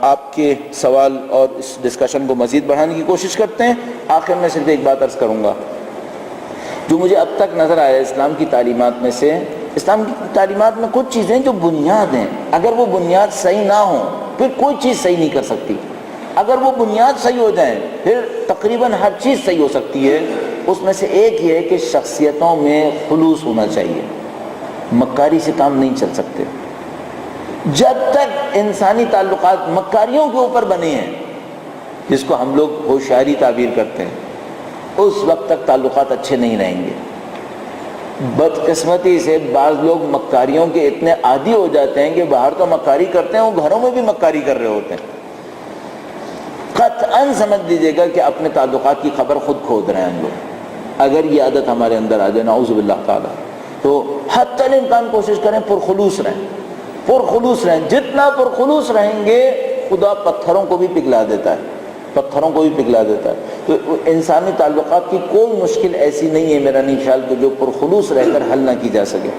[SPEAKER 1] آپ کے سوال اور اس ڈسکشن کو مزید بڑھانے کی کوشش کرتے ہیں. آخر میں صرف ایک بات عرض کروں گا جو مجھے اب تک نظر آیا اسلام کی تعلیمات میں سے. اسلام کی تعلیمات میں کچھ چیزیں جو بنیاد ہیں، اگر وہ بنیاد صحیح نہ ہوں پھر کوئی چیز صحیح نہیں کر سکتی. اگر وہ بنیاد صحیح ہو جائیں پھر تقریباً ہر چیز صحیح ہو سکتی ہے. اس میں سے ایک یہ ہے کہ شخصیتوں میں خلوص ہونا چاہیے. مکاری سے کام نہیں چل سکتے. جب تک انسانی تعلقات مکاریوں کے اوپر بنے ہیں، جس کو ہم لوگ ہوشیاری تعبیر کرتے ہیں، اس وقت تک تعلقات اچھے نہیں رہیں گے. بدقسمتی سے بعض لوگ مکاریوں کے اتنے عادی ہو جاتے ہیں کہ باہر تو مکاری کرتے ہیں، وہ گھروں میں بھی مکاری کر رہے ہوتے ہیں. قطعاً سمجھ لیجیے گا کہ اپنے تعلقات کی خبر خود کھود رہے ہیں ہم لوگ. اگر یہ عادت ہمارے اندر آ جائے نعوذ باللہ تعالیٰ، تو حتی الامکان کوشش کریں پرخلوص رہیں. پرخلوص رہیں. جتنا پرخلوص رہیں گے خدا پتھروں کو بھی پگھلا دیتا ہے. پتھروں کو بھی پگھلا دیتا ہے. تو انسانی تعلقات کی کوئی مشکل ایسی نہیں ہے میرا نہیں خیال کہ جو پرخلوص رہ کر حل نہ کی جا سکے.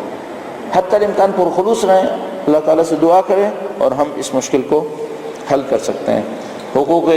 [SPEAKER 1] حتی الامکان پرخلوص رہیں، اللہ تعالیٰ سے دعا کریں اور ہم اس مشکل کو حل کر سکتے ہیں. حقوق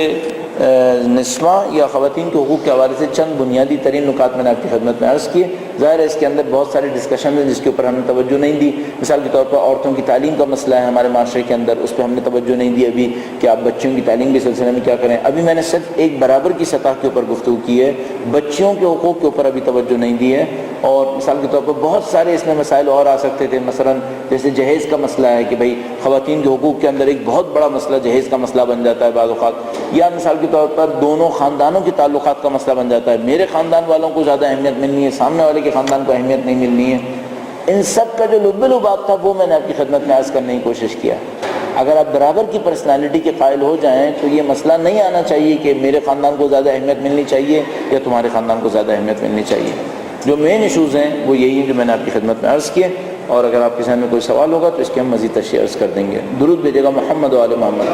[SPEAKER 1] نسواں یا خواتین کے حقوق کے حوالے سے چند بنیادی ترین نکات میں نے آپ کی خدمت میں عرض کیے. ظاہر ہے اس کے اندر بہت سارے ڈسکشن ہیں جس کے اوپر ہم نے توجہ نہیں دی. مثال کے طور پر عورتوں کی تعلیم کا مسئلہ ہے ہمارے معاشرے کے اندر، اس پہ ہم نے توجہ نہیں دی ابھی کہ آپ بچیوں کی تعلیم کے سلسلے میں کیا کریں. ابھی میں نے صرف ایک برابر کی سطح کے اوپر گفتگو کی ہے، بچیوں کے حقوق کے اوپر ابھی توجہ نہیں دی ہے. اور مثال کے طور پر بہت سارے اس میں مسائل اور آ سکتے تھے. مثلا جیسے جہیز کا مسئلہ ہے کہ بھائی خواتین کے حقوق کے اندر ایک بہت بڑا مسئلہ جہیز کا مسئلہ بن جاتا ہے بعض اوقات. یا مثال کے طور پر دونوں خاندانوں کے تعلقات کا مسئلہ بن جاتا ہے، میرے خاندان والوں کو زیادہ اہمیت ملنی ہے، سامنے والے کے خاندان کو اہمیت نہیں ملنی ہے. ان سب کا جو لب لباب تھا وہ میں نے آپ کی خدمت میں عرض کرنے کی کوشش کیا. اگر آپ برابر کی پرسنالٹی کے قائل ہو جائیں تو یہ مسئلہ نہیں آنا چاہیے کہ میرے خاندان کو زیادہ اہمیت ملنی چاہیے یا تمہارے خاندان کو زیادہ اہمیت ملنی چاہیے. جو مین ایشوز ہیں وہ یہی ہیں جو میں نے آپ کی خدمت میں عرض کیے. اور اگر آپ کے ذہن میں کوئی سوال ہوگا تو اس کی ہم مزید تشریح عرض کر دیں گے. درود بھیجیے گا محمد و آل محمد.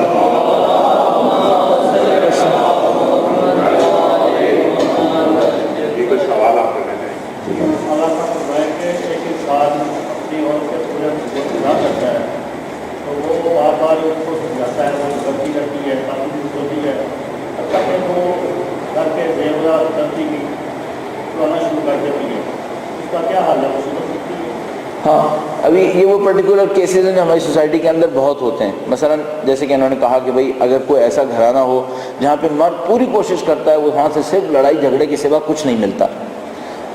[SPEAKER 1] ہاں، ابھی یہ وہ پرٹیکولر کیسز ہیں جو ہماری سوسائٹی کے اندر بہت ہوتے ہیں. مثلا جیسے کہ انہوں نے کہا کہ بھئی اگر کوئی ایسا گھرانہ ہو جہاں پہ مرد پوری کوشش کرتا ہے، وہاں سے صرف لڑائی جھگڑے کے سوا کچھ نہیں ملتا.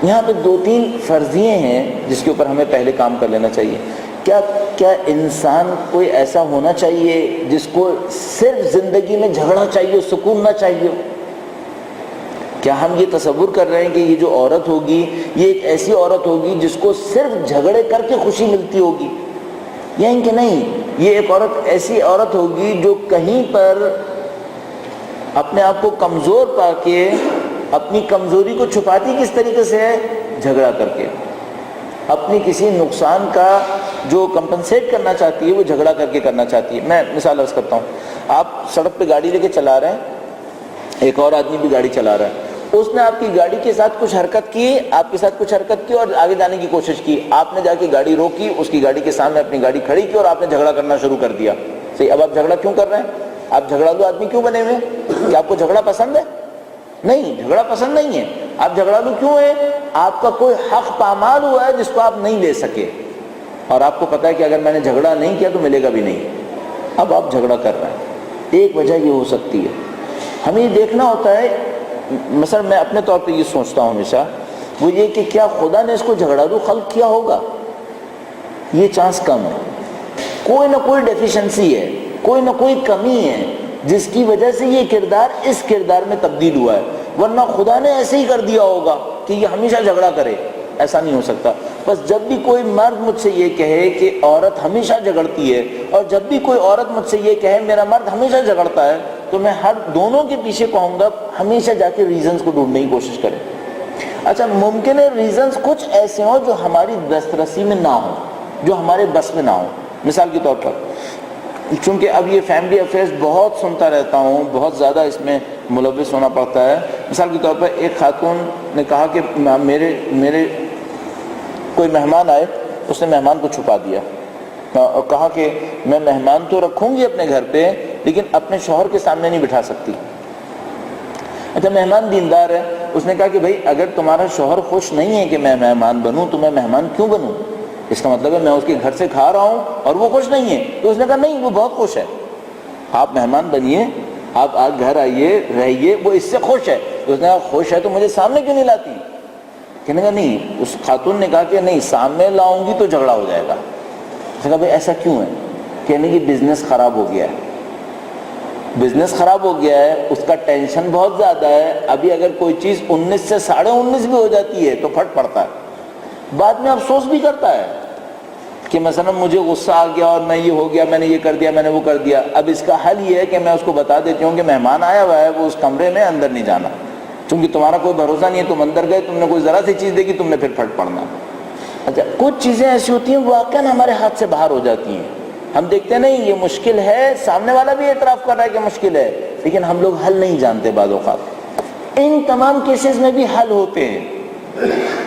[SPEAKER 1] یہاں پہ 2-3 فرضیے ہیں جس کے اوپر ہمیں پہلے کام کر لینا چاہیے. کیا انسان کوئی ایسا ہونا چاہیے جس کو صرف زندگی میں جھگڑا چاہیے، سکون نہ چاہیے؟ کیا ہم یہ تصور کر رہے ہیں کہ یہ جو عورت ہوگی یہ ایک ایسی عورت ہوگی جس کو صرف جھگڑے کر کے خوشی ملتی ہوگی؟ یا کہ نہیں، یہ ایک عورت ایسی عورت ہوگی جو کہیں پر اپنے آپ کو کمزور پا کے اپنی کمزوری کو چھپاتی کس طریقے سے ہے؟ جھگڑا کر کے. اپنی کسی نقصان کا جو کمپنسیٹ کرنا چاہتی ہے وہ جھگڑا کر کے کرنا چاہتی ہے. میں مثال عرض کرتا ہوں. آپ سڑک پہ گاڑی لے کے چلا رہے ہیں، ایک اور آدمی بھی گاڑی چلا رہا ہے، اس نے آپ کی گاڑی کے ساتھ کچھ حرکت کی، آپ کے ساتھ کچھ حرکت کی اور آگے جانے کی کوشش کی. آپ نے جا کے گاڑی روکی، اس کی گاڑی کے سامنے اپنی گاڑی کھڑی کی اور آپ نے جھگڑا کرنا شروع کر دیا. صحیح، اب آپ جھگڑا کیوں کر رہے ہیں؟ آپ جھگڑالو آدمی کیوں بنے ہوئے ہیں؟ کہ آپ کو جھگڑا پسند ہے؟ نہیں، جھگڑا پسند نہیں ہے.
[SPEAKER 2] آپ جھگڑالو کیوں ہیں؟ آپ کا کوئی حق پامال ہوا ہے جس کو آپ نہیں لے سکے، اور آپ کو پتا ہے کہ اگر میں نے جھگڑا نہیں کیا تو ملے گا بھی نہیں، اب آپ جھگڑا کر رہے ہیں۔ ایک وجہ یہ ہو سکتی ہے، ہمیں یہ دیکھنا ہوتا ہے، مثلا میں اپنے طور پہ یہ سوچتا ہوں ہمیشہ، وہ یہ کہ کیا خدا نے اس کو جھگڑالو خلق کیا ہوگا؟ یہ چانس کم ہے، کوئی نہ کوئی ڈیفیشنسی ہے، کوئی نہ کوئی کمی ہے جس کی وجہ سے یہ کردار اس کردار میں تبدیل ہوا ہے، ورنہ خدا نے ایسے ہی کر دیا ہوگا کہ یہ ہمیشہ جھگڑا کرے، ایسا نہیں ہو سکتا۔ بس جب بھی کوئی مرد مجھ سے یہ کہے کہ عورت ہمیشہ جھگڑتی ہے، اور جب بھی کوئی عورت مجھ سے یہ کہے میرا مرد ہمیشہ جھگڑتا ہے، تو میں ہر دونوں کے پیچھے کہوں گا ہمیشہ جا کے ریزنز کو ڈھونڈنے کی کوشش کریں۔ اچھا، ممکن ہے ریزنز کچھ ایسے ہوں جو ہماری دسترسی میں نہ ہوں، جو ہمارے بس میں نہ ہوں۔ مثال کے طور پر، چونکہ اب یہ فیملی افیئرز بہت سنتا رہتا ہوں، بہت زیادہ اس میں ملوث ہونا پڑتا ہے۔ مثال کے طور پر ایک خاتون نے کہا کہ میرے کوئی مہمان آئے، اس نے مہمان کو چھپا دیا اور کہا کہ میں مہمان تو رکھوں گی اپنے گھر پہ لیکن اپنے شوہر کے سامنے نہیں بٹھا سکتی۔ اچھا، مہمان دیندار ہے، اس نے کہا کہ بھائی اگر تمہارا شوہر خوش نہیں ہے کہ میں مہمان بنوں تو میں مہمان کیوں بنوں؟ اس کا مطلب ہے میں اس کے گھر سے کھا رہا ہوں اور وہ خوش نہیں ہے۔ تو اس نے کہا نہیں، وہ بہت خوش ہے، آپ مہمان بنیے، آپ آج گھر آئیے، رہیے، وہ اس سے خوش ہے۔ تو اس نے کہا خوش ہے تو مجھے سامنے کیوں نہیں لاتی؟ کہنے کا نہیں، اس خاتون نے کہا کہ نہیں، سامنے لاؤں گی تو جھگڑا ہو جائے گا۔ اس نے کہا بھائی ایسا کیوں ہے؟ کہنے کی بزنس خراب ہو گیا ہے، بزنس خراب ہو گیا ہے، اس کا ٹینشن بہت زیادہ ہے، ابھی اگر کوئی چیز 19 سے 19.5 بھی ہو جاتی ہے تو پھٹ پڑتا ہے، بعد میں افسوس بھی کرتا ہے کہ مثلا مجھے غصہ آ گیا اور میں یہ ہو گیا، میں نے یہ کر دیا، میں نے وہ کر دیا۔ اب اس کا حل یہ ہے کہ میں اس کو بتا دیتی ہوں کہ مہمان آیا ہوا ہے، وہ اس کمرے میں اندر نہیں جانا، چونکہ تمہارا کوئی بھروسہ نہیں ہے، تم اندر گئے، تم نے کوئی ذرا سی چیز دیکھی، تم نے پھر پھٹ پڑنا۔ اچھا، کچھ چیزیں ایسی ہوتی ہیں واقعاً ہمارے ہاتھ سے باہر ہو جاتی ہیں، ہم دیکھتے نہیں یہ مشکل ہے، سامنے والا بھی اعتراف کر رہا ہے کہ مشکل ہے، لیکن ہم لوگ حل نہیں جانتے بعض اوقات۔ ان تمام کیسز میں بھی حل ہوتے ہیں،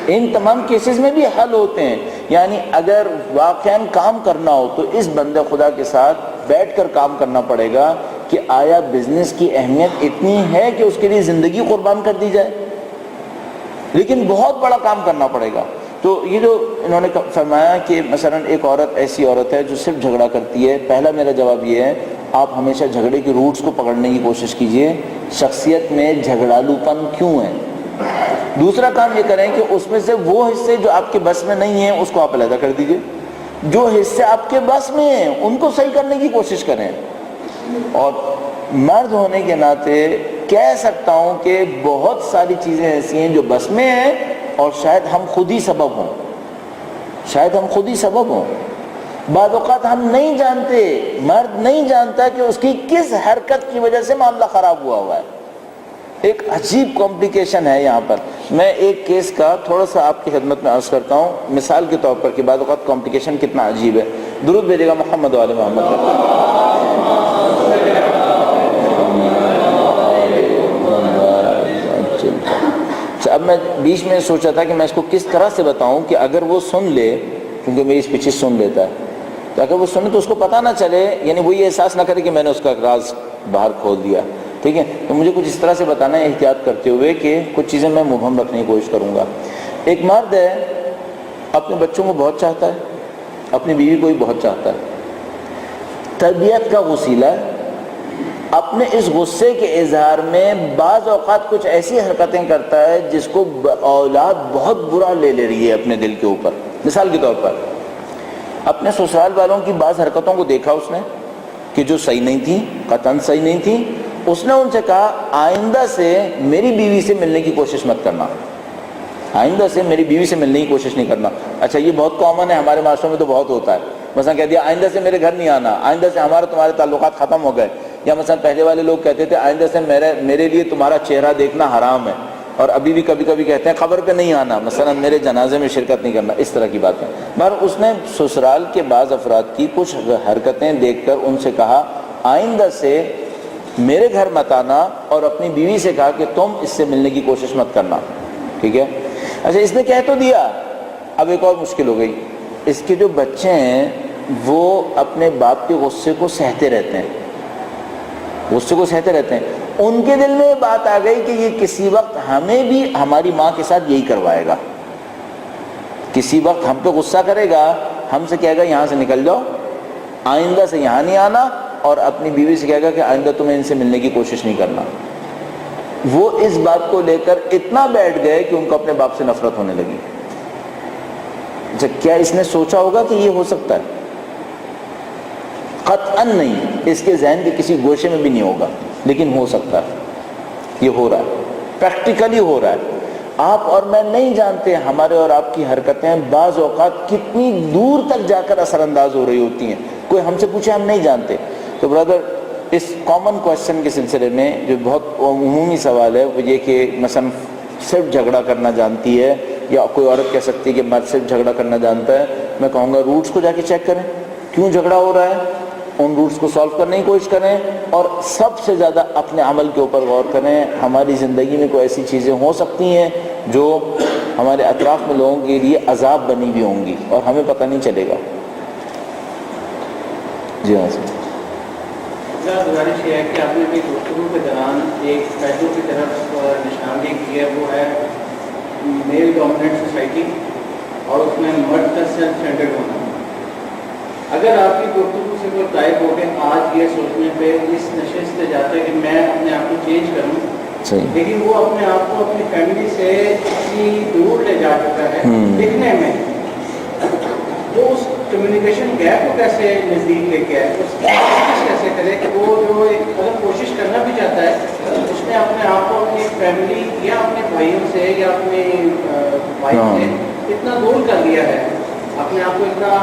[SPEAKER 2] ان تمام کیسز میں بھی حل ہوتے ہیں۔ یعنی اگر واقعاً کام کرنا ہو تو اس بندے خدا کے ساتھ بیٹھ کر کام کرنا پڑے گا کہ آیا بزنس کی اہمیت اتنی ہے کہ اس کے لیے زندگی قربان کر دی جائے، لیکن بہت بڑا کام کرنا پڑے گا۔ تو یہ جو انہوں نے فرمایا کہ مثلا ایک عورت ایسی عورت ہے جو صرف جھگڑا کرتی ہے، پہلا میرا جواب یہ ہے آپ ہمیشہ جھگڑے کی روٹس کو پکڑنے کی کوشش کیجئے، شخصیت میں جھگڑالو پن کیوں ہے۔ دوسرا کام یہ کریں کہ اس میں سے وہ حصے جو آپ کے بس میں نہیں ہیں اس کو آپ علیحدہ کر دیجئے، جو حصے آپ کے بس میں ہیں ان کو صحیح کرنے کی کوشش کریں۔ اور مرد ہونے کے ناطے کہہ سکتا ہوں کہ بہت ساری چیزیں ایسی ہیں جو بس میں ہیں اور شاید ہم خود ہی سبب ہوں، شاید ہم خود ہی سبب ہوں۔ بعض اوقات ہم نہیں جانتے، مرد نہیں جانتا کہ اس کی کس حرکت کی وجہ سے معاملہ خراب ہوا ہے۔ ایک عجیب کمپلیکیشن ہے یہاں پر۔ میں ایک کیس کا تھوڑا سا آپ کی خدمت میں عرض کرتا ہوں مثال کے طور پر کہ بعض اوقات کمپلیکیشن کتنا عجیب ہے۔ درود بھیجے گا محمد وعلی محمد۔ اب میں بیچ میں سوچا تھا کہ میں اس کو کس طرح سے بتاؤں کہ اگر وہ سن لے، کیونکہ میری اسپیچ سن لیتا ہے، تو اگر وہ سنے تو اس کو پتہ نہ چلے، یعنی وہ یہ احساس نہ کرے کہ میں نے اس کا راز باہر کھول دیا، ٹھیک ہے؟ تو مجھے کچھ اس طرح سے بتانا ہے احتیاط کرتے ہوئے کہ کچھ چیزیں میں مبہم رکھنے کی کوشش کروں گا۔ ایک مرد ہے، اپنے بچوں کو بہت چاہتا ہے، اپنی بیوی کو بھی بہت چاہتا ہے، تربیت کا وسیلہ ہے، اپنے اس غصے کے اظہار میں بعض اوقات کچھ ایسی حرکتیں کرتا ہے جس کو اولاد بہت برا لے رہی ہے اپنے دل کے اوپر۔ مثال کے طور پر اپنے سسرال والوں کی بعض حرکتوں کو دیکھا اس نے کہ جو صحیح نہیں تھی، قطعاً صحیح نہیں تھی، اس نے ان سے کہا آئندہ سے میری بیوی سے ملنے کی کوشش مت کرنا، آئندہ سے میری بیوی سے ملنے کی کوشش نہیں کرنا۔ اچھا، یہ بہت کامن ہے ہمارے معاشروں میں، تو بہت ہوتا ہے۔ مثلا کہہ دیا آئندہ سے میرے گھر نہیں آنا، آئندہ سے ہمارے تمہارے تعلقات ختم ہو گئے، یا مثلا پہلے والے لوگ کہتے تھے آئندہ سے میرے لیے تمہارا چہرہ دیکھنا حرام ہے، اور ابھی بھی کبھی کبھی کہتے ہیں قبر پہ نہیں آنا، مثلا میرے جنازے میں شرکت نہیں کرنا، اس طرح کی باتیں۔ مگر اس نے سسرال کے بعض افراد کی کچھ حرکتیں دیکھ کر ان سے کہا آئندہ سے میرے گھر مت آنا، اور اپنی بیوی سے کہا کہ تم اس سے ملنے کی کوشش مت کرنا، ٹھیک ہے؟ اچھا، اس نے کہہ تو دیا، اب ایک اور مشکل ہو گئی، اس کے جو بچے ہیں وہ اپنے باپ کے غصے کو سہتے رہتے ہیں، غصے کو سہتے رہتے ہیں، ان کے دل میں یہ بات آ گئی کہ یہ کسی وقت ہمیں بھی ہماری ماں کے ساتھ یہی کروائے گا، کسی وقت ہم پہ غصہ کرے گا، ہم سے کہے گا یہاں سے نکل جاؤ، آئندہ سے یہاں نہیں آنا، اور اپنی بیوی سے کہے گا کہ آئندہ تمہیں ان سے ملنے کی کوشش نہیں کرنا۔ وہ اس بات کو لے کر اتنا بیٹھ گئے کہ ان کو اپنے باپ سے نفرت ہونے لگی۔ کیا اس نے سوچا ہوگا کہ یہ ہو سکتا ہے؟ قطعاً نہیں، اس کے ذہن کے کسی گوشے میں بھی نہیں ہوگا، لیکن ہو سکتا ہے، یہ ہو رہا ہے، پریکٹیکلی ہو رہا ہے۔ آپ اور میں نہیں جانتے ہمارے اور آپ کی حرکتیں بعض اوقات کتنی دور تک جا کر اثر انداز ہو رہی ہوتی ہیں، کوئی ہم سے پوچھے ہم نہیں جانتے۔ تو برادر، اس کامن کوشچن کے سلسلے میں جو بہت عمومی سوال ہے وہ یہ کہ مثلا صرف جھگڑا کرنا جانتی ہے، یا کوئی عورت کہہ سکتی ہے کہ مرد صرف جھگڑا کرنا جانتا ہے، میں کہوں گا روٹس کو جا کے چیک کریں، کیوں جھگڑا ہو رہا ہے، ان روٹس کو سالو کرنے کی کوشش کریں، اور سب سے زیادہ اپنے عمل کے اوپر غور کریں۔ ہماری زندگی میں کوئی ایسی چیزیں ہو سکتی ہیں جو ہمارے اطراف میں لوگوں کے لیے عذاب بنی ہوئی ہوں گی اور ہمیں پتہ نہیں چلے گا۔ جی ہاں سر،
[SPEAKER 3] گزارش یہ ہے کہ آپ نے بھی گفتگو کے دوران ایک پہلو کی طرف نشاندہی کی ہے، وہ ہے میل ڈومیننٹ سوسائٹی اور اس میں مرد کا سیلف سینٹرڈ ہونا۔ اگر آپ کی گفتگو سے کوئی طائب ہو کے آج یہ سوچنے پہ اس نشست سے جاتا ہے کہ میں اپنے آپ کو چینج کروں، لیکن وہ اپنے آپ کو اپنی فیملی سے اتنی دور لے جا چکا ہے لکھنے میں، وہ اس کمیونیکیشن گیپ کو کیسے نزدیک لے کے آئے، اس کی کوشش کیسے کرے کہ وہ جو اگر کوشش کرنا بھی چاہتا ہے اس نے اپنے آپ کو اپنی فیملی یا اپنے بھائیوں سے یا اپنے بھائی سے اتنا دور کر لیا ہے، اپنے آپ کو اتنا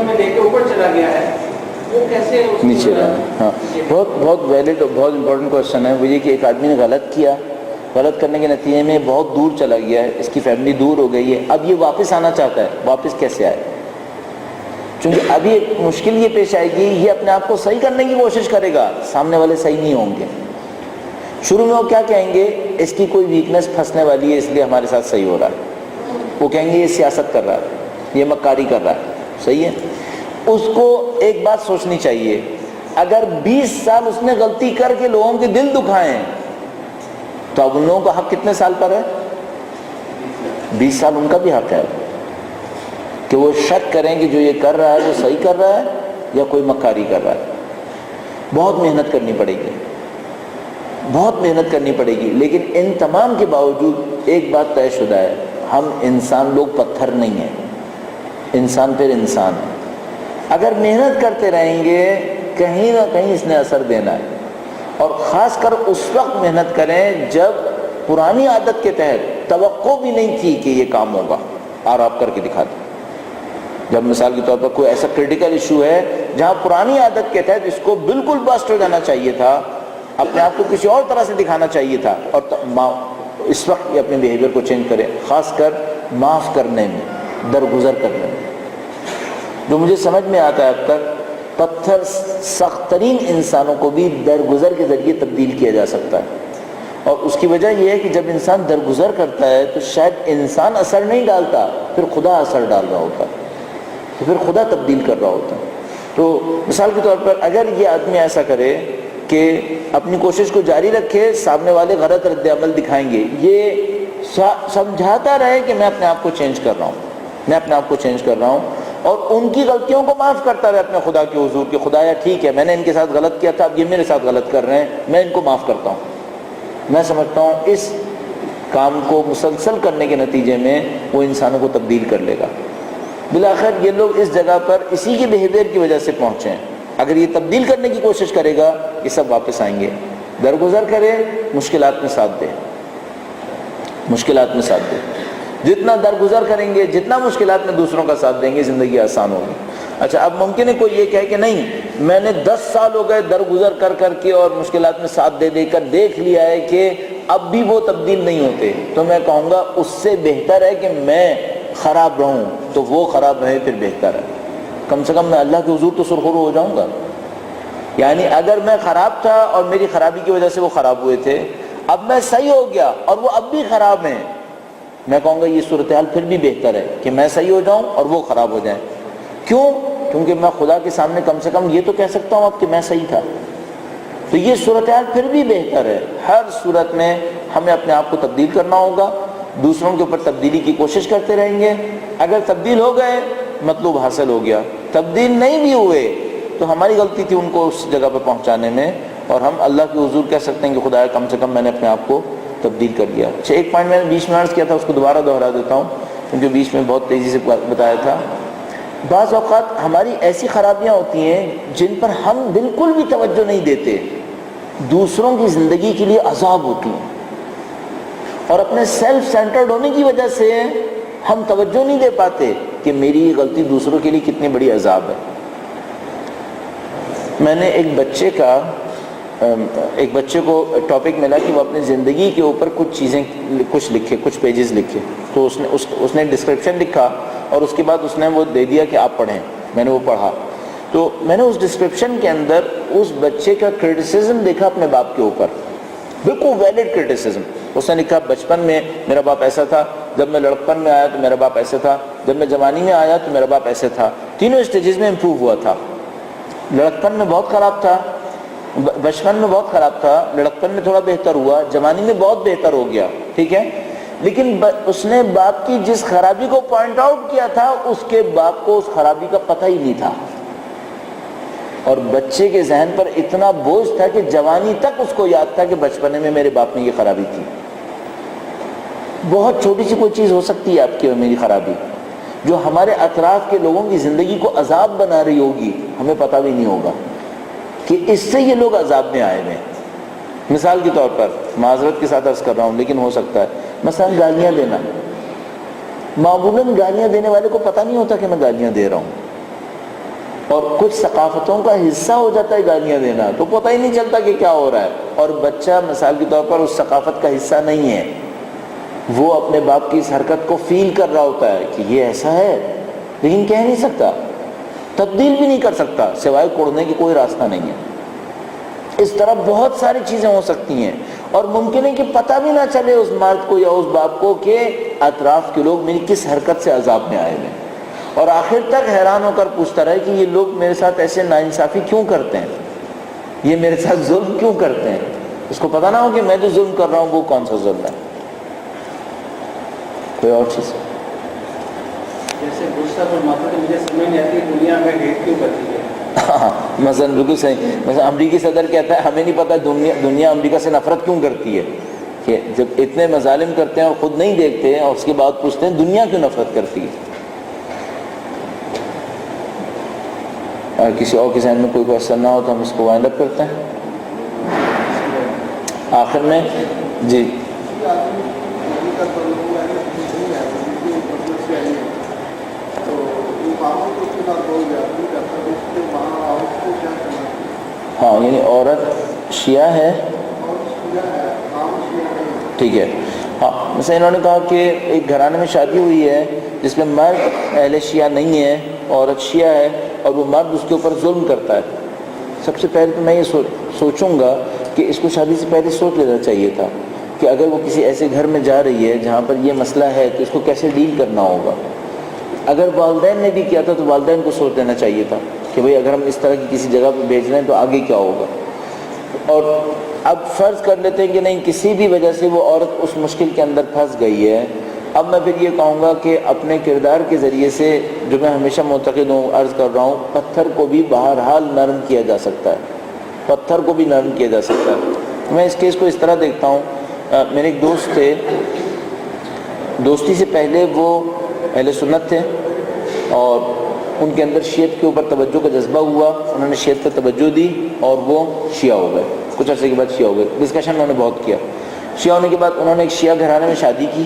[SPEAKER 3] میں لے کے اوپر چلا گیا ہے، وہ کیسے
[SPEAKER 2] نیچے ہاں، بہت ویلڈ اور بہت امپورٹنٹ کوشچن ہے۔ وہ یہ کہ ایک آدمی نے غلط کیا، غلط کرنے کے نتیجے میں بہت دور چلا گیا ہے، اس کی فیملی دور ہو گئی ہے، اب یہ واپس آنا چاہتا ہے، واپس کیسے آئے؟ چونکہ ابھی ایک مشکل یہ پیش آئے گی، یہ اپنے آپ کو صحیح کرنے کی کوشش کرے گا، سامنے والے صحیح نہیں ہوں گے۔ شروع میں وہ کیا کہیں گے، اس کی کوئی ویکنس پھنسنے والی ہے اس لیے ہمارے ساتھ صحیح ہو رہا ہے، وہ کہیں گے یہ سیاست کر رہا ہے، یہ مکاری کر رہا ہے، صحیح ہے۔ اس کو ایک بات سوچنی چاہیے، اگر 20 سال اس نے غلطی کر کے لوگوں کے دل دکھائیں تو اب ان لوگوں کا حق کتنے سال پر ہے؟ 20 سال ان کا بھی حق ہے کہ وہ شک کریں کہ جو یہ کر رہا ہے وہ صحیح کر رہا ہے یا کوئی مکاری کر رہا ہے۔ بہت محنت کرنی پڑے گی، بہت محنت کرنی پڑے گی، لیکن ان تمام کے باوجود ایک بات طے شدہ ہے، ہم انسان لوگ پتھر نہیں ہیں، انسان پھر انسان ہے۔ اگر محنت کرتے رہیں گے کہیں نہ کہیں اس نے اثر دینا ہے، اور خاص کر اس وقت محنت کریں جب پرانی عادت کے تحت توقع بھی نہیں تھی کہ یہ کام ہوگا، اور آپ کر کے دکھا دیں۔ جب مثال کے طور پر کوئی ایسا کریٹیکل ایشو ہے جہاں پرانی عادت کے تحت اس کو بالکل باسٹ ہو جانا چاہیے تھا، اپنے آپ کو کسی اور طرح سے دکھانا چاہیے تھا، اور اس وقت یہ اپنے بیہیویئر کو چینج کرے، خاص کر معاف کرنے میں، درگزر کرنے میں۔ جو مجھے سمجھ میں آتا ہے اب تک، پتھر سخت ترین انسانوں کو بھی درگزر کے ذریعے تبدیل کیا جا سکتا ہے، اور اس کی وجہ یہ ہے کہ جب انسان درگزر کرتا ہے تو شاید انسان اثر نہیں ڈالتا، پھر خدا اثر ڈال رہا ہوتا ہے، تو پھر خدا تبدیل کر رہا ہوتا ہے۔ تو مثال کے طور پر اگر یہ آدمی ایسا کرے کہ اپنی کوشش کو جاری رکھے، سامنے والے غلط رد عمل دکھائیں گے، یہ سمجھاتا رہے کہ میں اپنے آپ کو چینج کر رہا ہوں، میں اپنے آپ کو چینج کر رہا ہوں، اور ان کی غلطیوں کو معاف کرتا رہے اپنے خدا کے حضور کہ خدایا ٹھیک ہے، میں نے ان کے ساتھ غلط کیا تھا، اب یہ میرے ساتھ غلط کر رہے ہیں، میں ان کو معاف کرتا ہوں۔ میں سمجھتا ہوں اس کام کو مسلسل کرنے کے نتیجے میں وہ انسانوں کو تبدیل کر لے گا۔ بالآخر یہ لوگ اس جگہ پر اسی کے بیہیویئر کی وجہ سے پہنچے ہیں، اگر یہ تبدیل کرنے کی کوشش کرے گا یہ سب واپس آئیں گے۔ درگزر کرے، مشکلات میں ساتھ دے، مشکلات میں ساتھ دے، جتنا درگزر کریں گے، جتنا مشکلات میں دوسروں کا ساتھ دیں گے، زندگی آسان ہوگی۔ اچھا، اب ممکن ہے کوئی یہ کہے کہ نہیں، میں نے 10 سال ہو گئے درگزر کر کر کے اور مشکلات میں ساتھ دے دے کر دیکھ لیا ہے کہ اب بھی وہ تبدیل نہیں ہوتے، تو میں کہوں گا اس سے بہتر ہے کہ میں خراب رہوں تو وہ خراب رہے، پھر بہتر ہے، کم سے کم میں اللہ کے حضور تو سرخرو ہو جاؤں گا۔ یعنی اگر میں خراب تھا اور میری خرابی کی وجہ سے وہ خراب ہوئے تھے، اب میں صحیح ہو گیا اور وہ اب بھی خراب ہیں، میں کہوں گا یہ صورتحال پھر بھی بہتر ہے کہ میں صحیح ہو جاؤں اور وہ خراب ہو جائیں۔ کیوں؟ کیونکہ میں خدا کے سامنے کم سے کم یہ تو کہہ سکتا ہوں اب کہ میں صحیح تھا، تو یہ صورتحال پھر بھی بہتر ہے. ہر صورت میں ہمیں اپنے آپ کو تبدیل کرنا ہوگا, دوسروں کے اوپر تبدیلی کی کوشش کرتے رہیں گے. اگر تبدیل ہو گئے مطلوب حاصل ہو گیا, تبدیل نہیں بھی ہوئے تو ہماری غلطی تھی ان کو اس جگہ پہ پہنچانے میں, اور ہم اللہ کے حضور کہہ سکتے ہیں کہ خدایا کم سے کم میں نے اپنے آپ کو تبدیل کر لیا. اچھا, ایک پوائنٹ میں نے بیچ میں عرض کیا تھا, اس کو دوبارہ دہرا دیتا ہوں کیونکہ بیچ میں بہت تیزی سے بتایا تھا. بعض اوقات ہماری ایسی خرابیاں ہوتی ہیں جن پر ہم بالکل بھی توجہ نہیں دیتے, دوسروں کی زندگی کے لیے عذاب ہوتی ہیں, اور اپنے سیلف سینٹرڈ ہونے کی وجہ سے ہم توجہ نہیں دے پاتے کہ میری یہ غلطی دوسروں کے لیے کتنی بڑی عذاب ہے. میں نے ایک بچے کو ٹاپک ملا کہ وہ اپنی زندگی کے اوپر کچھ لکھے, کچھ پیجز لکھے. تو اس نے ڈسکرپشن لکھا اور اس کے بعد اس نے وہ دے دیا کہ آپ پڑھیں. میں نے وہ پڑھا تو میں نے اس ڈسکرپشن کے اندر اس بچے کا کرٹیسزم دیکھا اپنے باپ کے اوپر, بالکل ویلڈ کرٹیسزم. اس نے لکھا بچپن میں میرا باپ ایسا تھا, جب میں لڑکپن میں آیا تو میرا باپ ایسا تھا, جب میں جوانی میں آیا تو میرا باپ ایسے تھا. تینوں اسٹیجز میں امپروو ہوا تھا. لڑکپن میں بہت خراب تھا, بچپن میں بہت خراب تھا, لڑکپن میں تھوڑا بہتر ہوا, جوانی میں بہت بہتر ہو گیا. ٹھیک ہے, لیکن اس نے باپ کی جس خرابی کو پوائنٹ آؤٹ کیا تھا اس کے باپ کو اس خرابی کا پتہ ہی نہیں تھا, اور بچے کے ذہن پر اتنا بوجھ تھا کہ جوانی تک اس کو یاد تھا کہ بچپنے میں میرے باپ نے یہ خرابی کی. بہت چھوٹی سی کوئی چیز ہو سکتی ہے آپ کی اور میری خرابی, جو ہمارے اطراف کے لوگوں کی زندگی کو عذاب بنا رہی ہوگی, ہمیں پتہ بھی نہیں ہوگا کہ اس سے یہ لوگ عذاب میں آئے ہوئے. مثال کے طور پر معذرت کے ساتھ عرض کر رہا ہوں لیکن ہو سکتا ہے, مثلا گالیاں دینا. معمولاً گالیاں دینے والے کو پتہ نہیں ہوتا کہ میں گالیاں دے رہا ہوں, اور کچھ ثقافتوں کا حصہ ہو جاتا ہے گالیاں دینا, تو پتہ ہی نہیں چلتا کہ کیا ہو رہا ہے. اور بچہ مثال کے طور پر اس ثقافت کا حصہ نہیں ہے, وہ اپنے باپ کی اس حرکت کو فیل کر رہا ہوتا ہے کہ یہ ایسا ہے, لیکن کہہ نہیں سکتا, تبدیل بھی نہیں کر سکتا, سوائے کوڑنے کی کوئی راستہ نہیں ہے. اس طرح بہت ساری چیزیں ہو سکتی ہیں, اور ممکن ہے کہ پتہ بھی نہ چلے اس مرد کو یا اس باپ کو کہ اطراف کے لوگ میری کس حرکت سے عذاب میں آئے ہوئے, اور آخر تک حیران ہو کر پوچھتا رہے کہ یہ لوگ میرے ساتھ ایسے ناانصافی کیوں کرتے ہیں, یہ میرے ساتھ ظلم کیوں کرتے ہیں. اس کو پتہ نہ ہو کہ میں جو ظلم کر رہا ہوں وہ کون سا ظلم ہے. کوئی اور چیز
[SPEAKER 3] جیسے غصہ فرماتا ہے مجھے سمجھ نہیں آتی دنیا میں ہیٹ کیوں کرتی ہے.
[SPEAKER 2] مثلا بالکل صحیح. مثلا امریکی صدر کہتا ہے ہمیں نہیں پتہ دنیا امریکہ سے نفرت کیوں کرتی ہے, کہ جب اتنے مظالم کرتے ہیں اور خود نہیں دیکھتے ہیں اور اس کے بعد پوچھتے ہیں دنیا کیوں نفرت کرتی ہے. اور کسی اور کے ذہن میں کوئی کوشچن نہ ہو تو ہم اس کو وائنڈ اپ کرتے ہیں آخر میں. جی ہاں, یعنی عورت شیعہ ہے, ٹھیک ہے. ہاں, مثلا انہوں نے کہا کہ ایک گھرانے میں شادی ہوئی ہے جس میں مرد اہل شیعہ نہیں ہے, عورت شیعہ ہے, اور وہ مرد اس کے اوپر ظلم کرتا ہے. سب سے پہلے تو میں یہ سوچوں گا کہ اس کو شادی سے پہلے سوچ لینا چاہیے تھا کہ اگر وہ کسی ایسے گھر میں جا رہی ہے جہاں پر یہ مسئلہ ہے تو اس کو کیسے ڈیل کرنا ہوگا. اگر والدین نے بھی کیا تھا تو والدین کو سوچ لینا چاہیے تھا کہ بھئی اگر ہم اس طرح کی کسی جگہ پہ بھیج رہے ہیں تو آگے کیا ہوگا. اور اب فرض کر لیتے ہیں کہ نہیں, کسی بھی وجہ سے وہ عورت اس مشکل کے اندر پھنس گئی ہے. اب میں پھر یہ کہوں گا کہ اپنے کردار کے ذریعے سے, جو میں ہمیشہ معتقد ہوں, عرض کر رہا ہوں, پتھر کو بھی بہرحال نرم کیا جا سکتا ہے, پتھر کو بھی نرم کیا جا سکتا ہے. میں اس کیس کو اس طرح دیکھتا ہوں, میرے ایک دوست تھے, دوستی سے پہلے وہ اہل سنت تھے اور ان کے اندر شیعت کے اوپر توجہ کا جذبہ ہوا, انہوں نے شیعت پر توجہ دی اور وہ شیعہ ہو گئے. کچھ عرصے کے بعد شیعہ ہو گئے. ڈسکشن انہوں نے بہت کیا. شیعہ ہونے کے بعد انہوں نے ایک شیعہ گھرانے میں شادی کی,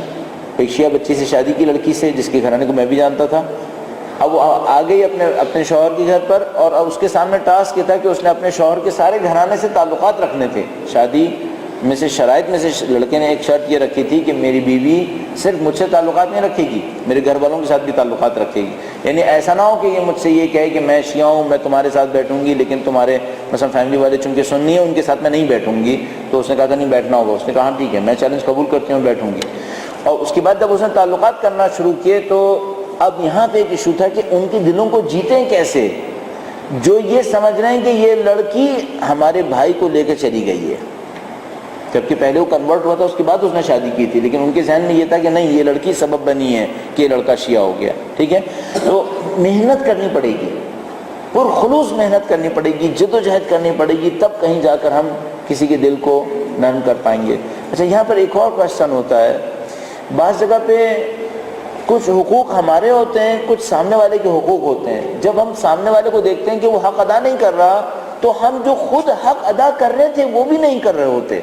[SPEAKER 2] ایک شیعہ بچی سے شادی کی, لڑکی سے جس کے گھرانے کو میں بھی جانتا تھا. اب وہ آ گئی اپنے شوہر کے گھر پر, اور اب اس کے سامنے ٹاسک یہ تھا کہ اس نے اپنے شوہر کے سارے گھرانے سے تعلقات رکھنے تھے. شادی میں سے شرائط میں سے لڑکے نے ایک شرط یہ رکھی تھی کہ میری بیوی صرف مجھ سے تعلقات نہیں رکھے گی, میرے گھر والوں کے ساتھ بھی تعلقات رکھے گی. یعنی ایسا نہ ہو کہ یہ مجھ سے یہ کہے کہ میں شیعہ ہوں, میں تمہارے ساتھ بیٹھوں گی, لیکن تمہارے مثلا فیملی والے چونکہ سنی ہیں ان کے ساتھ میں نہیں بیٹھوں گی. تو اس نے کہا کہ نہیں بیٹھنا ہوگا. اس نے کہا ٹھیک ہے, میں چیلنج قبول کرتی ہوں, بیٹھوں گی. اور اس کے بعد جب اس نے تعلقات کرنا شروع کیے تو اب یہاں پہ ایک ایشو تھا کہ ان کے دلوں کو جیتیں کیسے. جو یہ سمجھ رہے ہیں کہ یہ لڑکی ہمارے بھائی کو لے کے چلی گئی ہے، جبکہ پہلے وہ کنورٹ ہوا تھا، اس کے بعد اس نے شادی کی تھی، لیکن ان کے ذہن میں یہ تھا کہ نہیں، یہ لڑکی سبب بنی ہے کہ یہ لڑکا شیعہ ہو گیا. ٹھیک ہے، تو محنت کرنی پڑے گی، پرخلوص محنت کرنی پڑے گی، جدوجہد کرنی پڑے گی، تب کہیں جا کر ہم کسی کے دل کو نرم کر پائیں گے. اچھا، یہاں پر ایک اور کوشچن ہوتا ہے، بعض جگہ پہ کچھ حقوق ہمارے ہوتے ہیں، کچھ سامنے والے کے حقوق ہوتے ہیں. جب ہم سامنے والے کو دیکھتے ہیں کہ وہ حق ادا نہیں کر رہا، تو ہم جو خود حق ادا کر رہے تھے وہ بھی نہیں کر رہے ہوتے،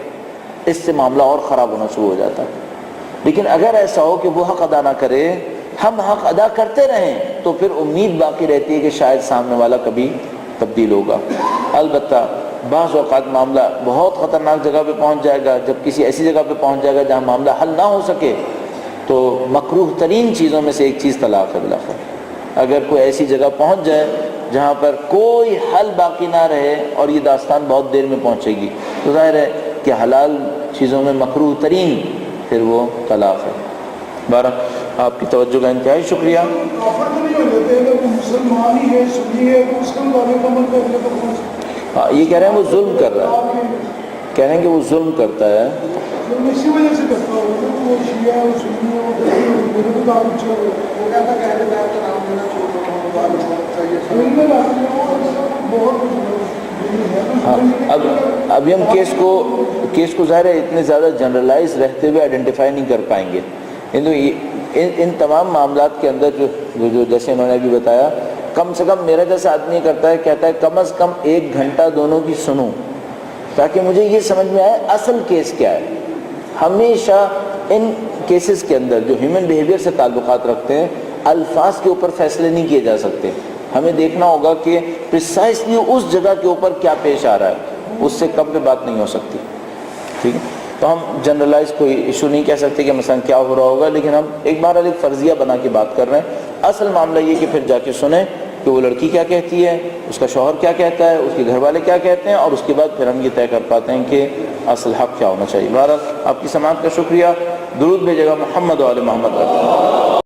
[SPEAKER 2] اس سے معاملہ اور خراب ہونا شروع ہو جاتا. لیکن اگر ایسا ہو کہ وہ حق ادا نہ کرے، ہم حق ادا کرتے رہیں، تو پھر امید باقی رہتی ہے کہ شاید سامنے والا کبھی تبدیل ہوگا. البتہ بعض اوقات معاملہ بہت خطرناک جگہ پہ پہنچ جائے گا. جب کسی ایسی جگہ پہ پہنچ جائے گا جہاں معاملہ حل نہ ہو سکے، تو مکروہ ترین چیزوں میں سے ایک چیز طلاق ہے بالآخر. اگر کوئی ایسی جگہ پہنچ جائے جہاں پر کوئی حل باقی نہ رہے اور یہ داستان بہت دیر میں پہنچے گی، تو ظاہر ہے کہ حلال چیزوں میں مکروہ ترین پھر وہ طلاق ہے. بارہ آپ کی توجہ کا انتہائی شکریہ. ہاں، یہ کہہ رہے ہیں وہ ظلم کر رہا ہے، کہہ رہے ہیں کہ وہ ظلم کرتا ہے.
[SPEAKER 4] اسی وجہ سے کرتا ہوگا وہ شیعہ اور سنی اور میرے کو تعلق چھوڑ وہ کہتا ہے کہ میں تو نام لینا چھوڑ رہا
[SPEAKER 2] ہاں، ابھی ہم کیس کو ظاہر ہے اتنے زیادہ جنرلائز رہتے ہوئے آئیڈینٹیفائی نہیں کر پائیں گے. ان تمام معاملات کے اندر جو جیسے انہوں نے ابھی بتایا، کم سے کم میرا جیسا آدمی کرتا ہے، کہتا ہے کم از کم 1 گھنٹہ دونوں کی سنوں، تاکہ مجھے یہ سمجھ میں آئے اصل کیس کیا ہے. ہمیشہ ان کیسز کے اندر جو ہیومن بیہیویئر سے تعلقات رکھتے ہیں، الفاظ کے اوپر فیصلے نہیں کیے جا سکتے. ہمیں دیکھنا ہوگا کہ پریسائسلی اس جگہ کے اوپر کیا پیش آ رہا ہے، اس سے کم پہ بات نہیں ہو سکتی. ٹھیک ہے، تو ہم جنرلائز کوئی ایشو نہیں کہہ سکتے کہ مثلا کیا ہو رہا ہوگا، لیکن ہم ایک بار ایک فرضیہ بنا کے بات کر رہے ہیں. اصل معاملہ یہ کہ پھر جا کے سنیں کہ وہ لڑکی کیا کہتی ہے، اس کا شوہر کیا کہتا ہے، اس کے گھر والے کیا کہتے ہیں، اور اس کے بعد پھر ہم یہ طے کر پاتے ہیں کہ اصل حق کیا ہونا چاہیے. بہرحال آپ کی سماعت کا شکریہ. درود بھیجے گا محمد و آل محمد.